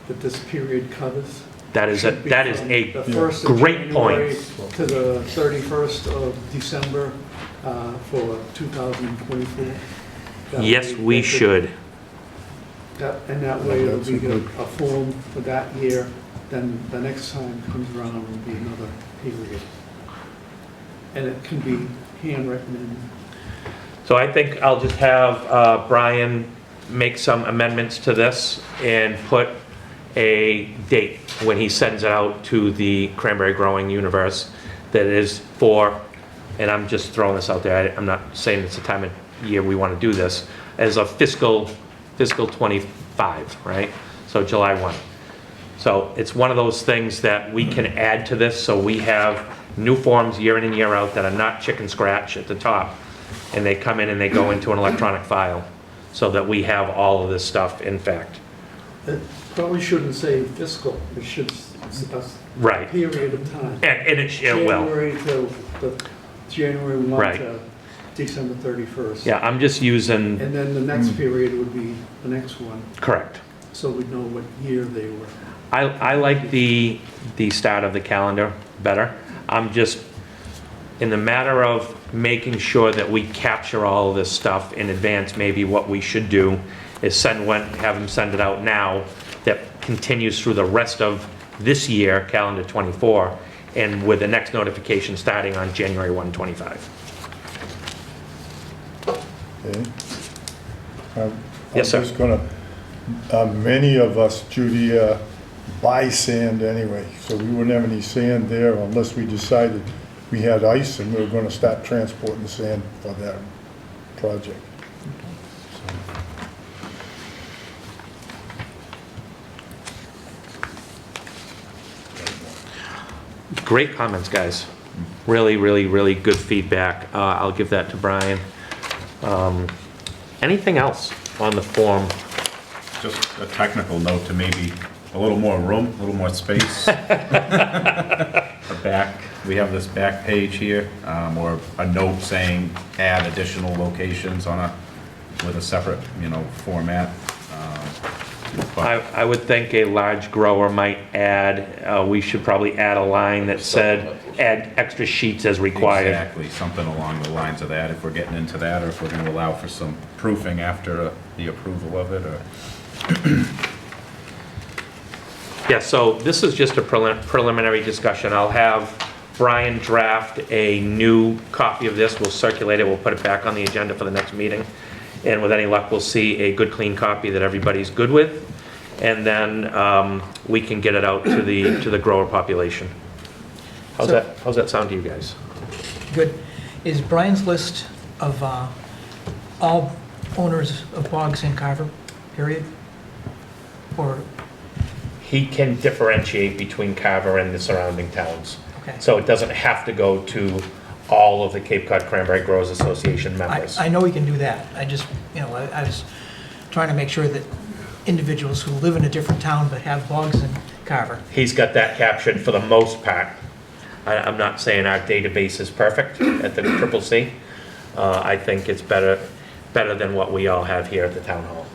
F: that this period covers?
A: That is
F: Should be
A: that is
F: from
A: a
F: the 1st of
A: great
F: January
A: point.
F: To the 31st of December for 2024? That
A: Yes,
F: way
A: we
F: they could-
A: should.
F: And that way it'll
E: That's a
F: be
E: good-
F: a form for that year, then the next time comes around will be another period. And it can be handwritten in.
A: So I think I'll just have Brian make some amendments to this and put a date when he sends it out to the cranberry growing universe that is for, and I'm just throwing this out there, I'm not saying it's the time of year we want to do this, as a fiscal 25, right? So July 1. So it's one of those things that we can add to this, so we have new forms year in and year out that are not chicken scratch at the top, and they come in and they go into an electronic file, so that we have all of this stuff, in fact.
F: It probably shouldn't say fiscal, it should a
A: Right.
F: period of time.
A: And it will.
F: January to the January 1
A: Right.
F: to December 31st.
A: Yeah, I'm just using,
F: And then the next period would be the next one,
A: correct.
F: so we'd know what year they were.
A: I like the start of the calendar better. I'm just, in the matter of making sure that we capture all of this stuff in advance, maybe what we should do is have them send it out now, that continues through the rest of this year, calendar 24, and with the next notification starting on January 1, 25.
E: okay?
A: Yes, sir.
E: I'm just gonna, many of us, Judy, buy sand anyway, so we wouldn't have any sand there unless we decided we had ice and we were gonna start transporting the sand for that project.
A: Great comments, guys. Really, really, really good feedback. I'll give that to Brian. Anything else on the form
D: just a technical note to maybe a little more room, a little more space. We have this back page here, or a note saying add additional locations with a separate, format.
A: I would think a large grower might add, we should probably add a line that said, add extra sheets as required.
D: Exactly, something along the lines of that, if we're getting into that, or if we're gonna allow for some proofing after the approval of it, or...
A: Yeah, so this is just a preliminary discussion. I'll have Brian draft a new copy of this. We'll circulate it, we'll put it back on the agenda for the next meeting. And with any luck, we'll see a good, clean copy that everybody's good with. And then we can get it out to the grower population. How's that sound to you guys?
J: Good. Is Brian's list of all owners of bogs in Carver, period? Or,
A: He can differentiate between Carver and the surrounding towns.
J: okay.
A: So it doesn't have to go to all of the Cape Cod Cranberry Growers Association members.
J: I know he can do that. I just, I was trying to make sure that individuals who live in a different town but have bogs in Carver.
A: He's got that captured for the most part. I'm not saying our database is perfect at the CCC. I think it's better than what we all have here at the town hall,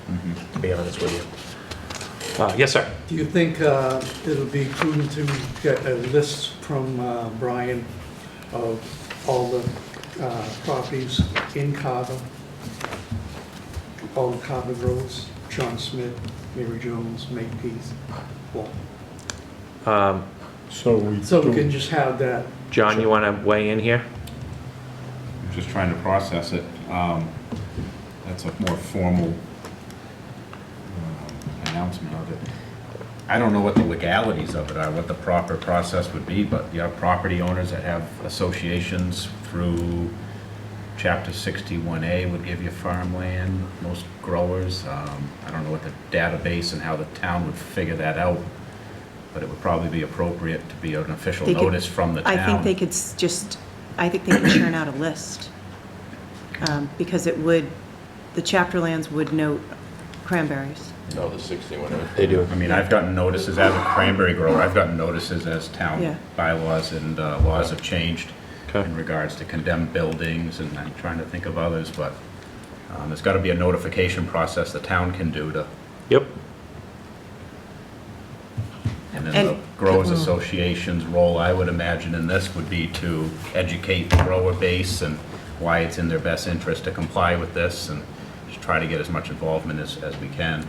A: to be honest with you. Yes, sir.
F: Do you think it'll be prudent to get a list from Brian of all the properties in Carver, all the Carver roads, John Smith, Mary Jones, Makepeace, well,
E: So we
F: so we
E: do-
F: can just have that.
A: John, you want to weigh in here?
D: I'm just trying to process it. That's a more formal announcement of it. I don't know what the legalities of it are, what the proper process would be, but you have property owners that have associations through Chapter 61A would give you farmland, most growers. I don't know what the database and how the town would figure that out, but it would probably be appropriate to be an official
K: They could- could-
D: notice from the town.
K: I think they could I think they could churn out a list. Because the chapter lands would note cranberries.
C: No, the 61.
A: They do.
D: I mean, I've gotten notices as a cranberry grower, I've gotten notices as
K: Yeah.
D: town bylaws and laws have changed
A: Okay.
D: in regards to condemned buildings, and I'm trying to think of others, but there's got to be a notification process the town can do to,
A: Yep.
D: and then the
K: And-
D: Growers Association's role, I would imagine, in this would be to educate the grower base and why it's in their best interest to comply with this, and just try to get as much involvement as we can.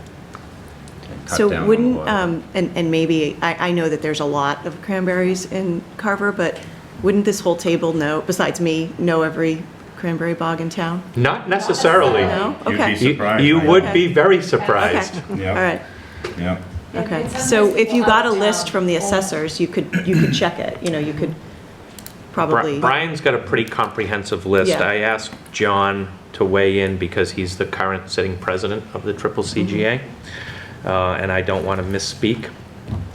D: And cut
K: So
D: down on
K: wouldn't,
D: the-
K: and maybe, I know that there's a lot of cranberries in Carver, but wouldn't this whole table know, besides me, know every cranberry bog in town?
A: Not necessarily.
K: No?
D: You'd be
K: Okay.
D: surprised.
A: You
D: right?
A: would be very surprised.
K: Okay,
D: Yeah.
K: all right,
D: Yeah.
K: okay.
B: And some
K: So if you
B: people
K: got a
B: out of
K: list
B: town
K: from the
B: own-
K: assessors, you could check it, you could probably.
A: Brian's got a pretty comprehensive list.
K: Yeah.
A: I asked John to weigh in because he's the current sitting president of the CCCGA, and I don't want to misspeak.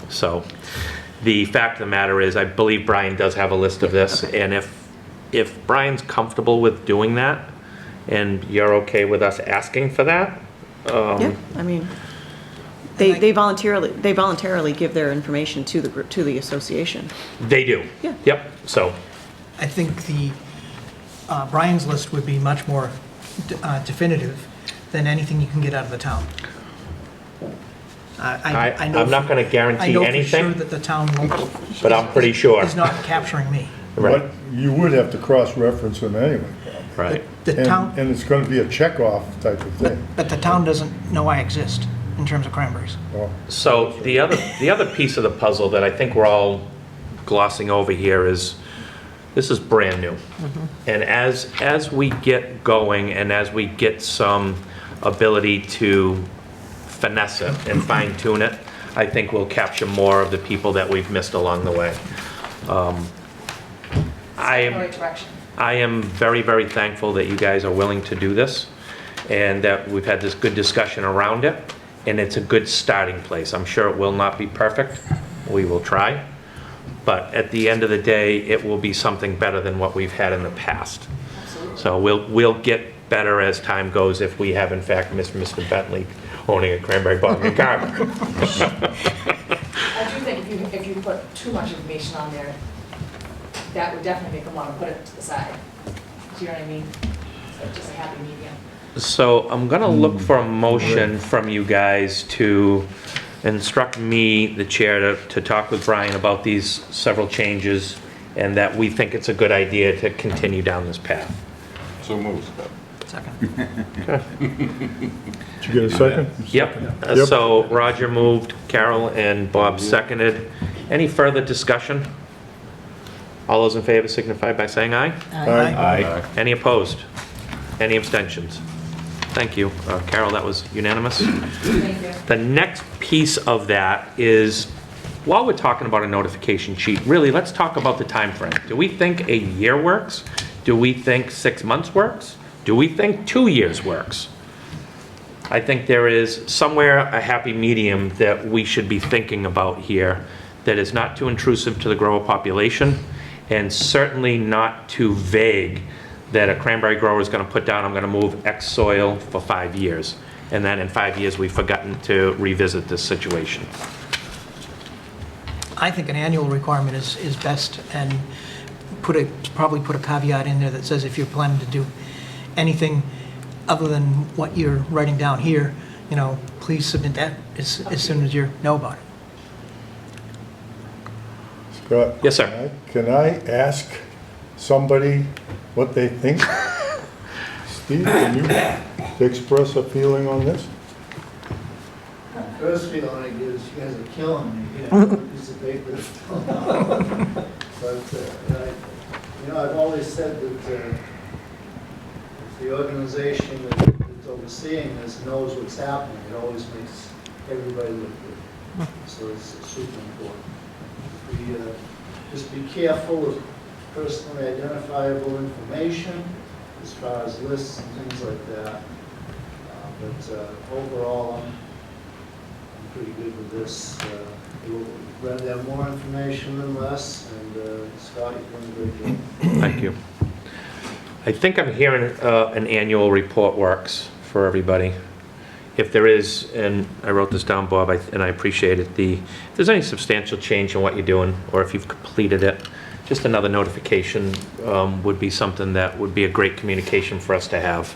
A: So the fact of the matter is, I believe Brian does have a list of this, and if Brian's comfortable with doing that, and you're okay with us asking for that,
K: Yeah, I mean, they voluntarily give their information to the association.
A: they do.
K: Yeah.
A: Yep, so,
J: I think Brian's list would be much more definitive than anything you can get out of the town. I know
A: I'm not going to
J: I
A: guarantee
J: know for sure
A: anything,
J: that the town won't.
A: but I'm pretty sure.
J: Is not capturing me.
A: Right,
E: But you would have to cross-reference them anyway.
A: right.
J: The
E: And
J: town,
E: and it's going to be a checkoff type of thing.
J: but the town doesn't know I exist in terms of cranberries.
E: Well,
A: So the other piece of the puzzle that I think we're all glossing over here is, this is brand new. And as we get going and as we get some ability to finesse it and fine tune it, I think we'll capture more of the people that we've missed along the way.
B: The right direction.
A: I am very, very thankful that you guys are willing to do this and that we've had this good discussion around it, and it's a good starting place. I'm sure it will not be perfect. We will try. But at the end of the day, it will be something better than what we've had in the past.
B: Absolutely.
A: So we'll get better as time goes if we have in fact missed Mr. Bentley owning a cranberry bog in Carver.
B: I do think if you put too much information on there, that would definitely make them want to put it to the side. Do you know what I mean? So just a happy medium.
A: So I'm gonna look for a motion from you guys to instruct me, the chair, to talk with Brian about these several changes, and that we think it's a good idea to continue down this path.
C: So moved.
J: Second.
E: Did you get a second?
A: Yep.
E: Yep.
A: So Roger moved, Carol and Bob seconded. Any further discussion? All those in favor signify by saying aye.
D: Aye.
A: Any opposed? Any abstentions? Thank you. Carol, that was unanimous.
B: Thank you.
A: The next piece of that is, while we're talking about a notification sheet, really, let's talk about the time frame. Do we think a year works? Do we think 6 months works? Do we think 2 years works? I think there is somewhere a happy medium that we should be thinking about here that is not too intrusive to the grower population and certainly not too vague that a cranberry grower is going to put down, I'm going to move X soil for 5 years. And then in 5 years, we've forgotten to revisit this situation.
J: I think an annual requirement is best, and probably put a caveat in there that says if you're planning to do anything other than what you're writing down here, please submit that as soon as you know about it.
E: Scott?
A: Yes, sir.
E: Can I ask somebody what they think? Steve, can you express a feeling on this?
L: First feeling is you guys are killing me here. Piece of paper. But, I've always said that if the organization that's overseeing this knows what's happening, it always makes everybody look good. So it's super important. Just be careful of personally identifiable information as far as lists and things like that. But overall, I'm pretty good with this. We'll rather have more information than less, and Scott, you're doing a great job.
A: Thank you. I think I'm hearing an annual report works for everybody. If there is, and I wrote this down, Bob, and I appreciate it, if there's any substantial change in what you're doing, or if you've completed it, just another notification would be something that would be a great communication for us to have.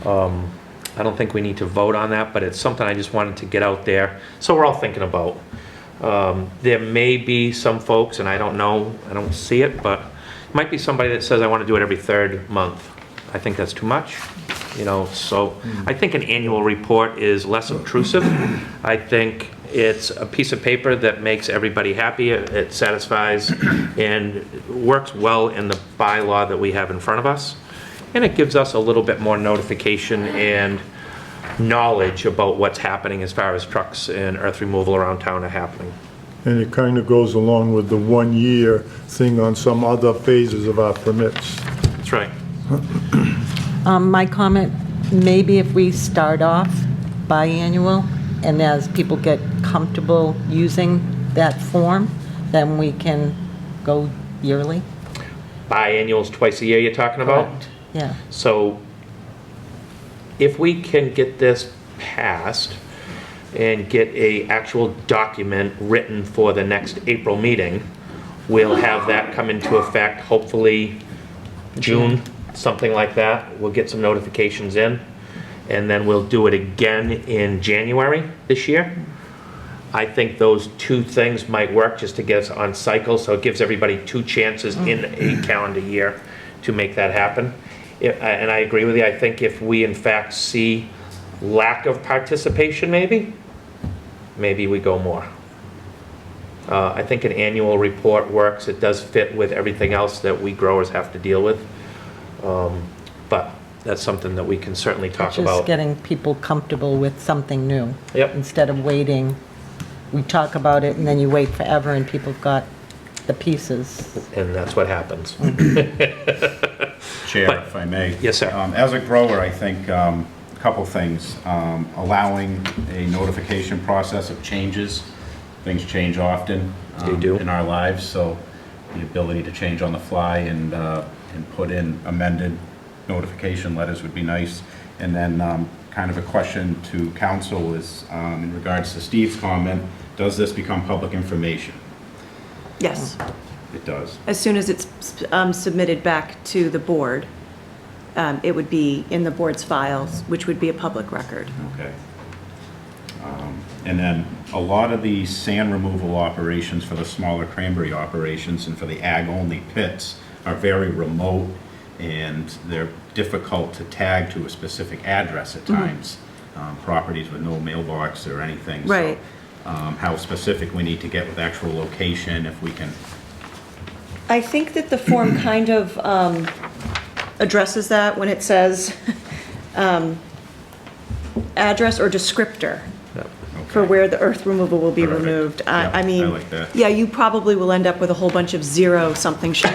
A: I don't think we need to vote on that, but it's something I just wanted to get out there, so we're all thinking about. There may be some folks, and I don't know, I don't see it, but it might be somebody that says, I want to do it every 3rd month. I think that's too much, so I think an annual report is less obtrusive. I think it's a piece of paper that makes everybody happy, it satisfies and works well in the bylaw that we have in front of us. And it gives us a little bit more notification and knowledge about what's happening as far as trucks and earth removal around town are happening.
E: And it kind of goes along with the 1-year thing on some other phases of our permits.
A: That's right.
H: My comment, maybe if we start off biannual, and as people get comfortable using that form, then we can go yearly.
A: Biannuals twice a year you're talking about?
H: Correct. Yeah.
A: So if we can get this passed and get a actual document written for the next April meeting, we'll have that come into effect hopefully June, something like that. We'll get some notifications in, and then we'll do it again in January this year. I think those 2 things might work just to get us on cycle, so it gives everybody 2 chances in a calendar year to make that happen. And I agree with you, I think if we in fact see lack of participation maybe we go more. I think an annual report works, it does fit with everything else that we growers have to deal with. But that's something that we can certainly talk
H: Just
A: about.
H: getting people comfortable with something new.
A: Yep.
H: Instead of waiting, we talk about it and then you wait forever and people have got the pieces.
A: And that's what happens.
D: Chair,
A: But-
D: if I may.
A: Yes, sir.
D: As a grower, I think a couple things. Allowing a notification process of changes. Things change often
A: They do.
D: in our lives, so the ability to change on the fly and put in amended notification letters would be nice. And then kind of a question to council is, in regards to Steve's comment, does this become public information?
K: Yes.
D: It does.
K: As soon as it's submitted back to the board, it would be in the board's files, which would be a public record.
D: Okay. And then a lot of the sand removal operations for the smaller cranberry operations and for the ag-only pits are very remote, and they're difficult to tag to a specific address at times. Properties with no mailbox or anything. So,
K: Right.
D: how specific we need to get with actual location, if we can.
K: I think that the form kind of addresses that when it says address or descriptor for where the earth removal will be
D: Perfect.
K: removed.
D: Yeah,
K: I mean,
D: I like that.
K: yeah, you probably will end up with a whole bunch of zero something sheet.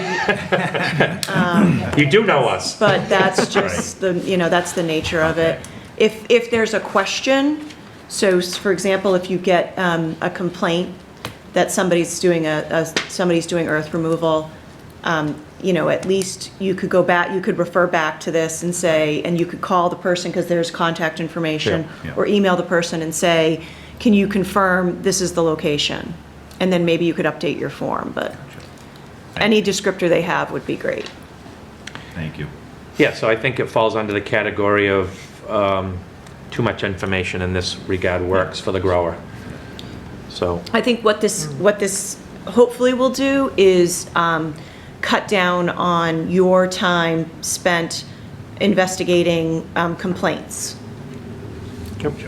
A: You do know us.
K: But that's just the, that's the nature of it. If there's a question, so for example, if you get a complaint that somebody's doing somebody's doing earth removal, at least you could go back, you could refer back to this and say, and you could call the person because there's contact information,
D: Yeah.
K: or email the person and say, can you confirm this is the location? And then maybe you could update your form, but any descriptor they have would be great.
D: Thank you.
A: Yeah, so I think it falls under the category of too much information in this regard works for the grower. So,
K: I think what this hopefully will do is cut down on your time spent investigating complaints.
A: thank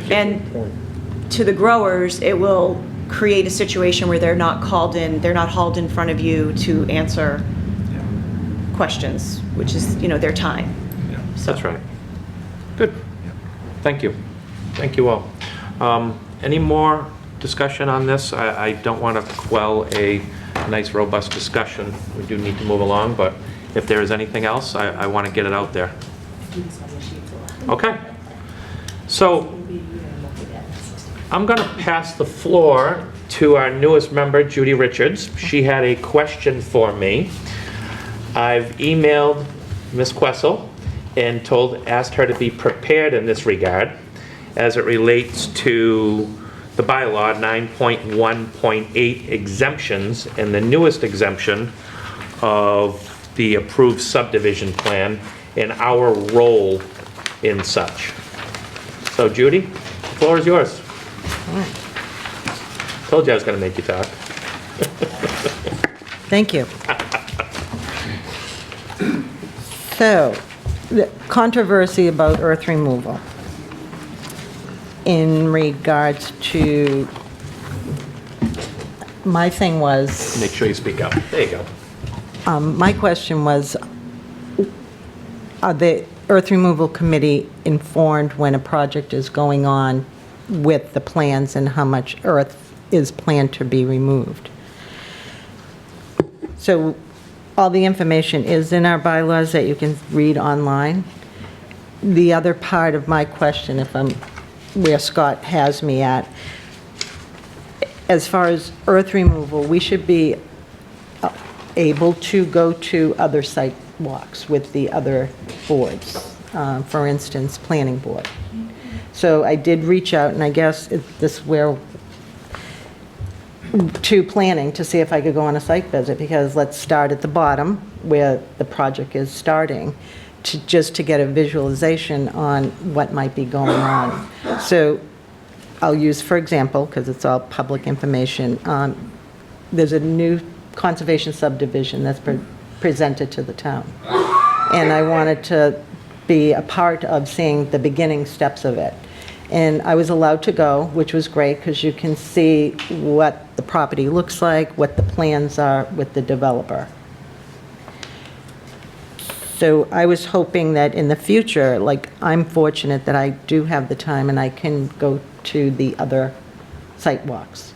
A: you.
K: And to the growers, it will create a situation where they're not hauled in front of you to answer questions, which is, their time.
A: That's right. Good. Thank you. Thank you all. Any more discussion on this? I don't want to quell a nice, robust discussion. We do need to move along, but if there is anything else, I want to get it out there. Okay. So I'm going to pass the floor to our newest member, Judy Richards. She had a question for me. I've emailed Ms. Quessel and asked her to be prepared in this regard as it relates to the bylaw 9.1.8 exemptions and the newest exemption of the approved subdivision plan and our role in such. So Judy, the floor is yours. Told you I was going to make you talk.
H: Thank you. So, the controversy about earth removal in regards to, my thing was,
A: Make sure you speak up. There you go.
H: my question was, are the earth removal committee informed when a project is going on with the plans and how much earth is planned to be removed? So all the information is in our bylaws that you can read online. The other part of my question, if I'm where Scott has me at, as far as earth removal, we should be able to go to other site walks with the other boards, for instance, planning board. So I did reach out, and I guess this where to planning to see if I could go on a site visit, because let's start at the bottom where the project is starting, just to get a visualization on what might be going on. So I'll use, for example, because it's all public information, there's a new conservation subdivision that's presented to the town. And I wanted to be a part of seeing the beginning steps of it. And I was allowed to go, which was great, because you can see what the property looks like, what the plans are with the developer. So I was hoping that in the future, like, I'm fortunate that I do have the time and I can go to the other site walks.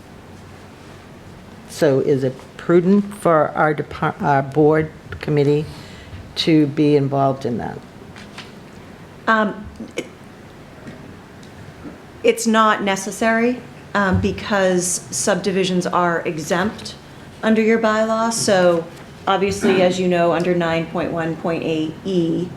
H: So is it prudent for our board committee to be involved in that?
K: It's not necessary because subdivisions are exempt under your bylaw. So obviously, as you know, under 9.1.8E,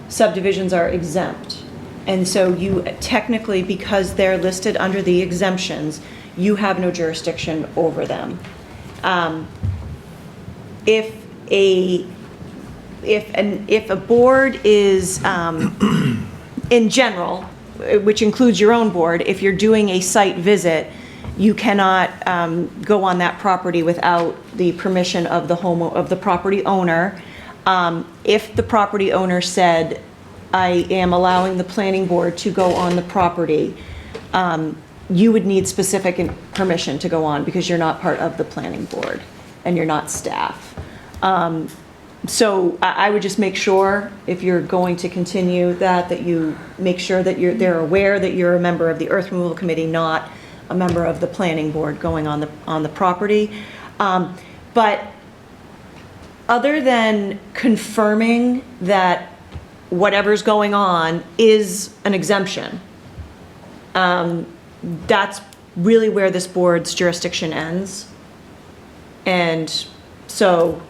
K: subdivisions are exempt. And so you technically, because they're listed under the exemptions, you have no jurisdiction over them. If a board is, in general, which includes your own board, if you're doing a site visit, you cannot go on that property without the permission of the property owner. If the property owner said, I am allowing the planning board to go on the property, you would need specific permission to go on because you're not part of the planning board and you're not staff. So I would just make sure, if you're going to continue that you make sure that they're aware that you're a member of the earth removal committee, not a member of the planning board going on the property. But other than confirming that whatever's going on is an exemption, that's really where this board's jurisdiction ends. And so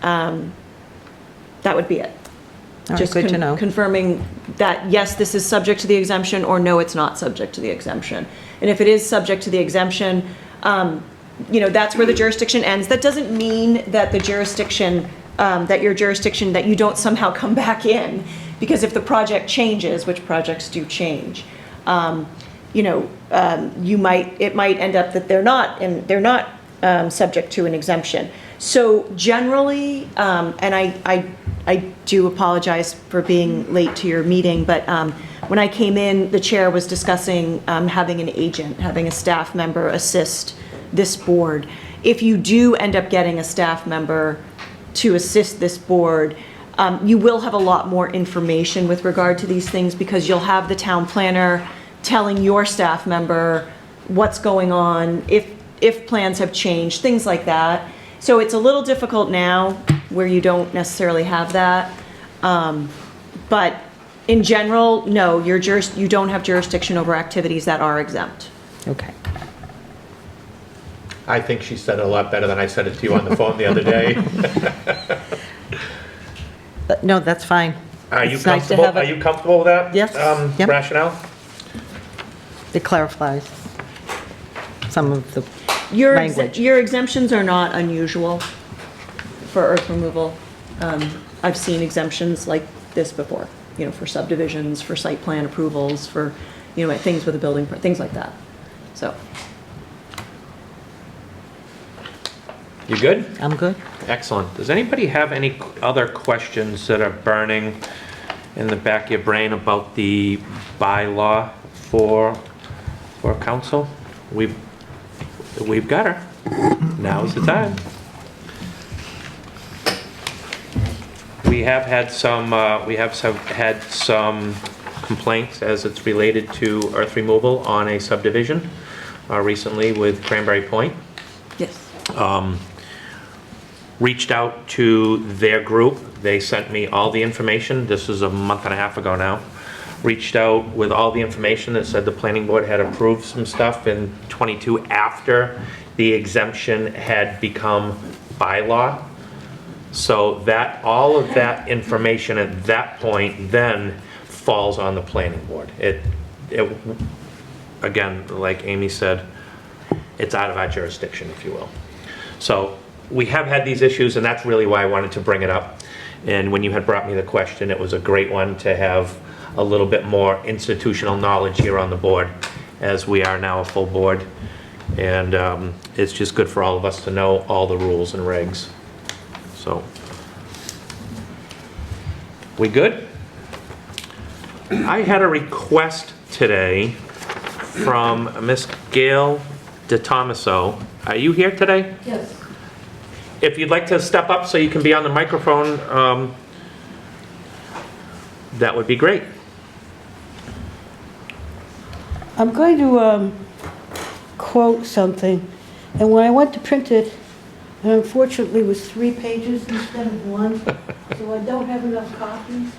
K: that would be it.
H: All right, good to know.
K: Confirming that, yes, this is subject to the exemption, or no, it's not subject to the exemption. And if it is subject to the exemption, that's where the jurisdiction ends. That doesn't mean that the jurisdiction, that you don't somehow come back in, because if the project changes, which projects do change, it might end up that they're not subject to an exemption. So generally, and I do apologize for being late to your meeting, but when I came in, the chair was discussing having an agent, having a staff member assist this board. If you do end up getting a staff member to assist this board, you will have a lot more information with regard to these things, because you'll have the town planner telling your staff member what's going on, if plans have changed, things like that. So it's a little difficult now where you don't necessarily have that. But in general, no, you don't have jurisdiction over activities that are exempt.
H: Okay.
A: I think she said it a lot better than I said it to you on the phone the other day.
H: No, that's fine.
A: Are you
H: It's nice to
A: comfortable?
H: have
A: Are you comfortable with that?
H: Yes. Yep.
A: Rationale?
H: It clarifies some of the
K: Your
H: language.
K: your exemptions are not unusual for earth removal. I've seen exemptions like this before, for subdivisions, for site plan approvals, for, things with a building, things like that. So.
A: You good?
H: I'm good.
A: Excellent. Does anybody have any other questions that are burning in the back of your brain about the bylaw for council? We've got her. Now's the time. We have had some complaints as it's related to earth removal on a subdivision recently with Cranberry Point.
K: Yes.
A: Reached out to their group. They sent me all the information. This was a month and a half ago now. Reached out with all the information that said the planning board had approved some stuff in '22 after the exemption had become bylaw. So that all of that information at that point then falls on the planning board. It again, like Amy said, it's out of our jurisdiction, if you will. So we have had these issues, and that's really why I wanted to bring it up. And when you had brought me the question, it was a great one to have a little bit more institutional knowledge here on the board, as we are now a full board. And it's just good for all of us to know all the rules and regs. So, we good? I had a request today from Miss Gail DeTomaso. Are you here today?
B: Yes.
A: If you'd like to step up so you can be on the microphone, that would be great.
M: I'm going to quote something, and when I went to print it, unfortunately it was 3 pages instead of 1, so I don't have enough copies,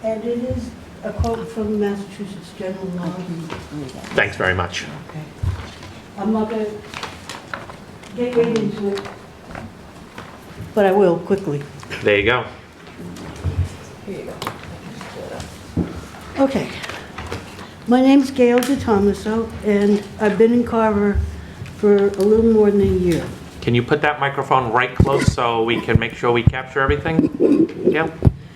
M: and it is a quote from Massachusetts General Law.
A: Thanks very much.
M: Okay. I'm not going to get right into it. but I will quickly.
A: There you go.
B: Here you go.
M: Okay. My name's Gail DiTomaso, and I've been in Carver for a little more than a year.
A: Can you put that microphone right close so we can make sure we capture everything? Yeah,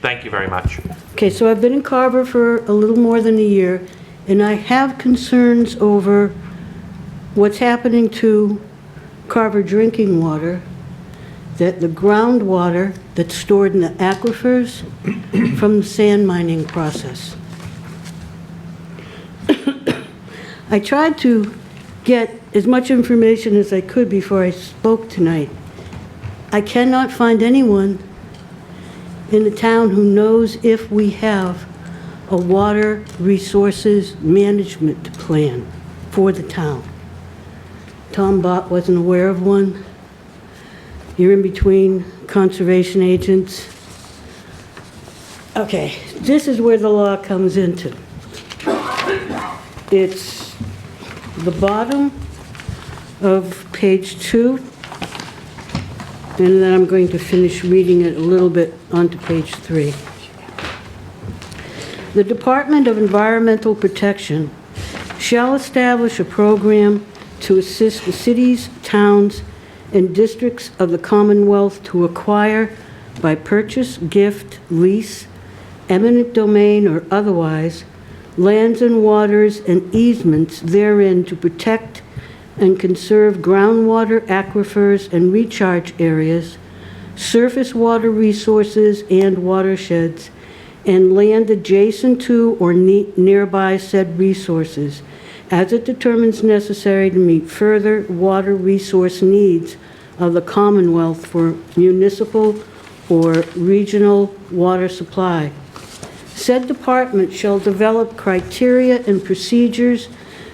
A: thank you very much.
M: Okay, so I've been in Carver for a little more than a year, and I have concerns over what's happening to Carver drinking water, that the groundwater that's stored in the aquifers from the sand mining process. I tried to get as much information as I could before I spoke tonight. I cannot find anyone in the town who knows if we have a water resources management plan for the town. Tom Bott wasn't aware of one. You're in between conservation agents. Okay, this is where the law comes into. It's the bottom of page 2, and then I'm going to finish reading it a little bit onto page 3. The Department of Environmental Protection shall establish a program to assist the cities, towns, and districts of the Commonwealth to acquire, by purchase, gift, lease, eminent domain, or otherwise, lands and waters and easements therein to protect and conserve groundwater, aquifers, and recharge areas, surface water resources and watersheds, and land adjacent to or nearby said resources, as it determines necessary to meet further water resource needs of the Commonwealth for municipal or regional water supply. Said department shall develop criteria and procedures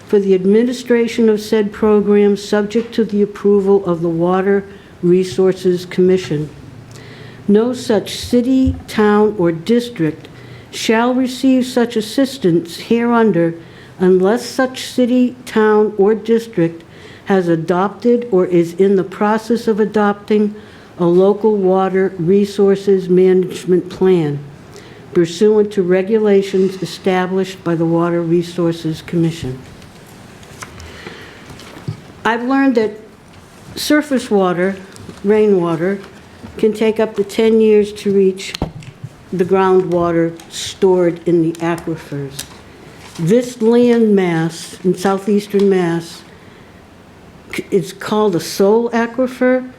M: for the administration of said program subject to the approval of the Water Resources Commission. No such city, town, or district shall receive such assistance hereunder unless such city, town, or district has adopted or is in the process of adopting a local water resources management plan pursuant to regulations established by the Water Resources Commission. I've learned that surface water, rainwater, can take up to 10 years to reach the groundwater stored in the aquifers. This land mass in southeastern Mass is called a sole aquifer.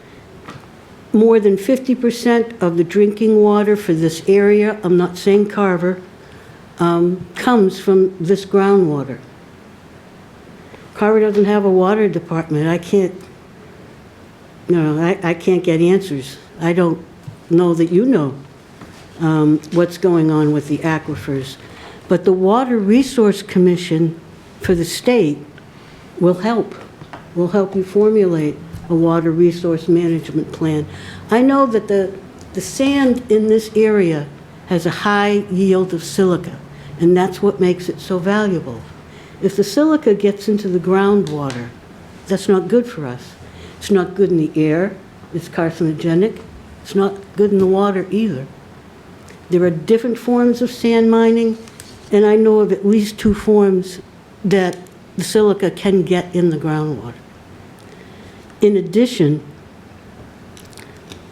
M: More than 50% of the drinking water for this area, I'm not saying Carver, comes from this groundwater. Carver doesn't have a water department. I can't get answers. I don't know that you know what's going on with the aquifers. But the Water Resource Commission for the state will help you formulate a water resource management plan. I know that the sand in this area has a high yield of silica, and that's what makes it so valuable. If the silica gets into the groundwater, that's not good for us. It's not good in the air, it's carcinogenic, it's not good in the water either. There are different forms of sand mining, and I know of at least 2 forms that the silica can get in the groundwater. In addition,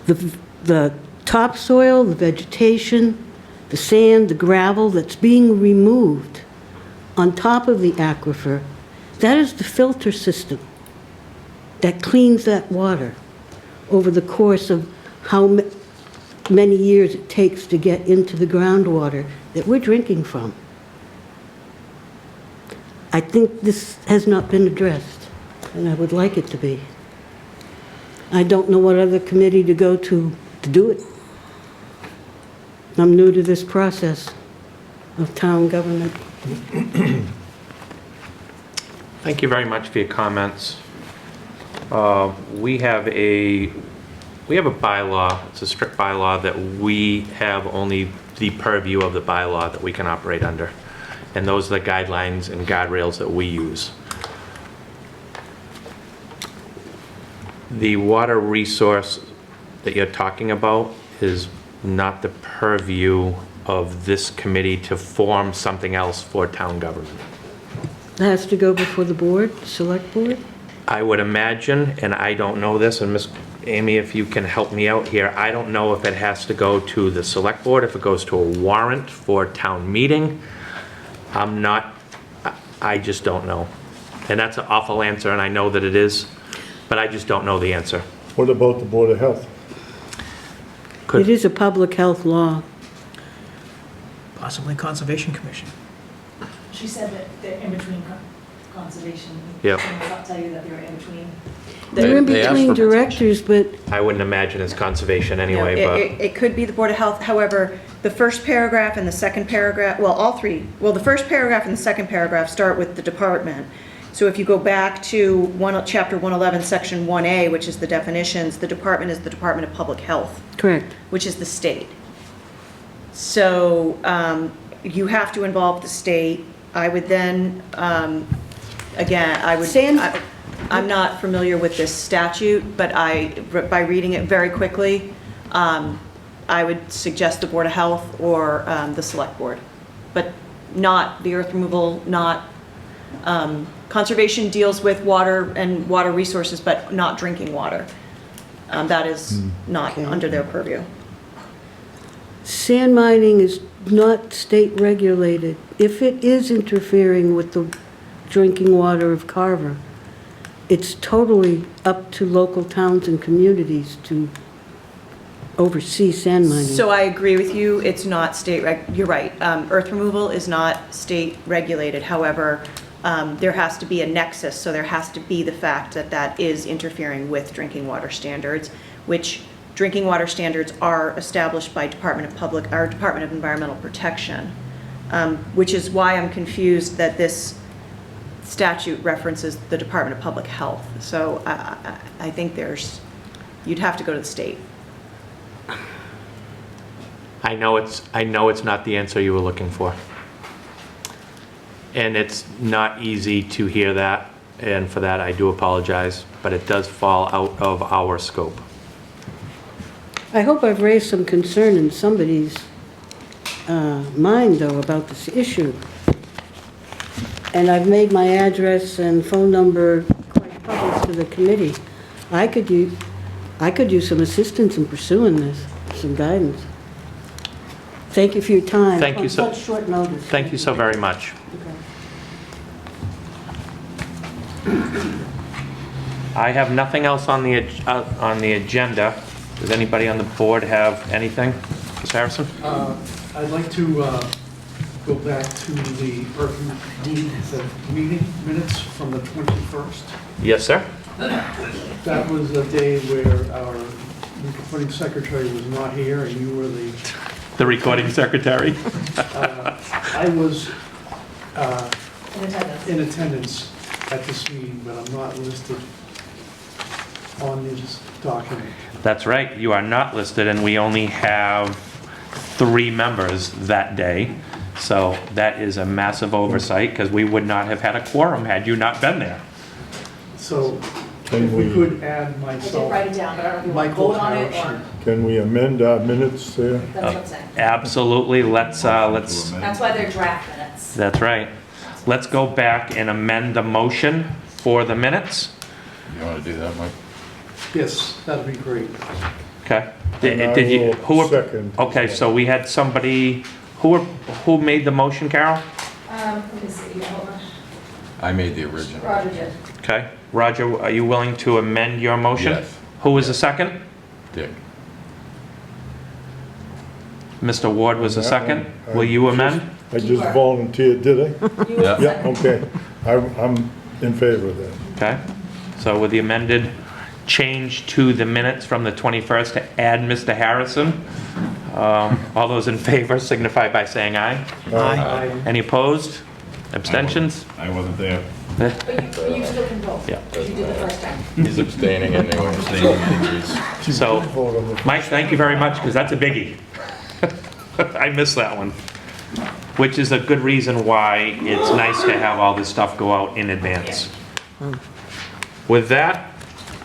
M: the topsoil, the vegetation, the sand, the gravel that's being removed on top of the aquifer, that is the filter system that cleans that water over the course of how many years it takes to get into the groundwater that we're drinking from. I think this has not been addressed, and I would like it to be. I don't know what other committee to go to do it. I'm new to this process of town government.
A: Thank you very much for your comments. We have a bylaw, it's a strict bylaw that we have only the purview of the bylaw that we can operate under. And those are the guidelines and guardrails that we use. The water resource that you're talking about is not the purview of this committee to form something else for town government.
M: It has to go before the board, select board?
A: I would imagine, and I don't know this, and Miss Amy, if you can help me out here, I don't know if it has to go to the select board, if it goes to a warrant for town meeting. I just don't know. And that's an awful answer, and I know that it is, but I just don't know the answer.
E: What about the Board of Health?
M: It is a public health law.
J: Possibly Conservation Commission.
B: She said that they're in between conservation.
A: Yep.
B: I'll tell you that they're in between.
M: They're in
C: They asked
M: between
C: for-
M: directors, but
A: I wouldn't imagine it's conservation anyway,
K: No,
A: but
K: it could be the Board of Health. However, the first paragraph and the second paragraph, well, all three, well, the first paragraph and the second paragraph start with the department. So if you go back to Chapter 111, Section 1A, which is the definitions, the department is the Department of Public Health,
M: correct.
K: which is the state. So you have to involve the state. I would then, again, I'm not familiar with this statute, but by reading it very quickly, I would suggest the Board of Health or the Select Board, but not the earth removal, not, conservation deals with water and water resources, but not drinking water. That is not
M: Okay.
K: under their purview.
M: Sand mining is not state regulated. If it is interfering with the drinking water of Carver, it's totally up to local towns and communities to oversee sand mining.
K: So I agree with you, it's not you're right. Earth removal is not state regulated. However, there has to be a nexus, so there has to be the fact that that is interfering with drinking water standards, which drinking water standards are established by Department of Environmental Protection, which is why I'm confused that this statute references the Department of Public Health. So I think you'd have to go to the state.
A: I know it's not the answer you were looking for. And it's not easy to hear that, and for that I do apologize, but it does fall out of our scope.
M: I hope I've raised some concern in somebody's mind, though, about this issue. And I've made my address and phone number quite public to the committee. I could use some assistance in pursuing this, some guidance. Thank you for your time.
A: Thank you so-
M: On such short notice.
A: Thank you so very much. I have nothing else on the agenda. Does anybody on the board have anything? Ms. Harrison?
F: I'd like to go back to the meeting minutes from the 21st.
A: Yes, sir.
F: That was a day where our recording secretary was not here, and you were
A: The recording secretary?
F: I was
B: In attendance.
F: in attendance at this meeting, but I'm not listed on this document.
A: That's right, you are not listed, and we only have 3 members that day. So that is a massive oversight, because we would not have had a quorum had you not been there.
F: So
E: Can
F: if we
E: we-
F: could add
B: I did
F: myself,
B: write it down, but I don't know if you want to
F: Michael
B: vote on it or,
F: Harrison.
E: Can we amend our minutes there?
B: that's what I'm saying.
A: Absolutely, let's,
B: That's why they're draft minutes.
A: that's right. Let's go back and amend the motion for the minutes.
C: You want to do that, Mike?
F: Yes, that'd be great.
A: Okay.
E: And I
A: Did you,
E: will
A: who were,
E: second.
A: okay, so we had somebody, who made the motion, Carol?
B: Let me see, hold on.
C: I made the original.
B: Roger did.
A: Okay. Roger, are you willing to amend your motion?
C: Yes.
A: Who was the second?
C: Dick.
A: Mr. Ward was the
E: Yeah,
A: second.
E: I-
A: Will you amend?
E: I just volunteered, did I?
B: You were
C: Yeah.
E: Yeah,
B: second.
E: okay. I'm in favor of that.
A: Okay. So with the amended change to the minutes from the 21st to add Mr. Harrison, all those in favor signify by saying aye.
F: Aye.
A: Any opposed? Abstentions?
D: I wasn't there.
B: But you still can vote.
A: Yeah.
B: You did the first time.
C: He's abstaining anyway.
A: So,
E: Vote on the-
A: Mike, thank you very much, because that's a biggie. I missed that one. Which is a good reason why it's nice to have all this stuff go out in advance. With that,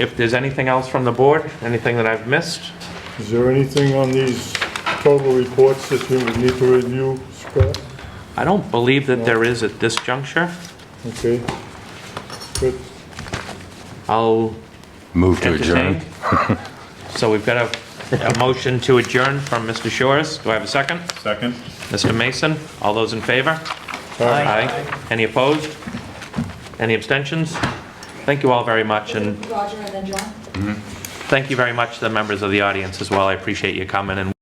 A: if there's anything else from the board, anything that I've missed,
E: Is there anything on these total reports that you would need to review, Scott?
A: I don't believe that there is at this juncture.
E: Okay, good.
A: I'll
C: Move to adjourn.
A: entertain. So we've got a motion to adjourn from Mr. Shores. Do I have a second?
D: Second?
A: Mr. Mason, all those in favor? Aye. Any opposed? Any abstentions? Thank you all very much, and
B: Roger and then John?
A: thank you very much to the members of the audience as well. I appreciate you coming, and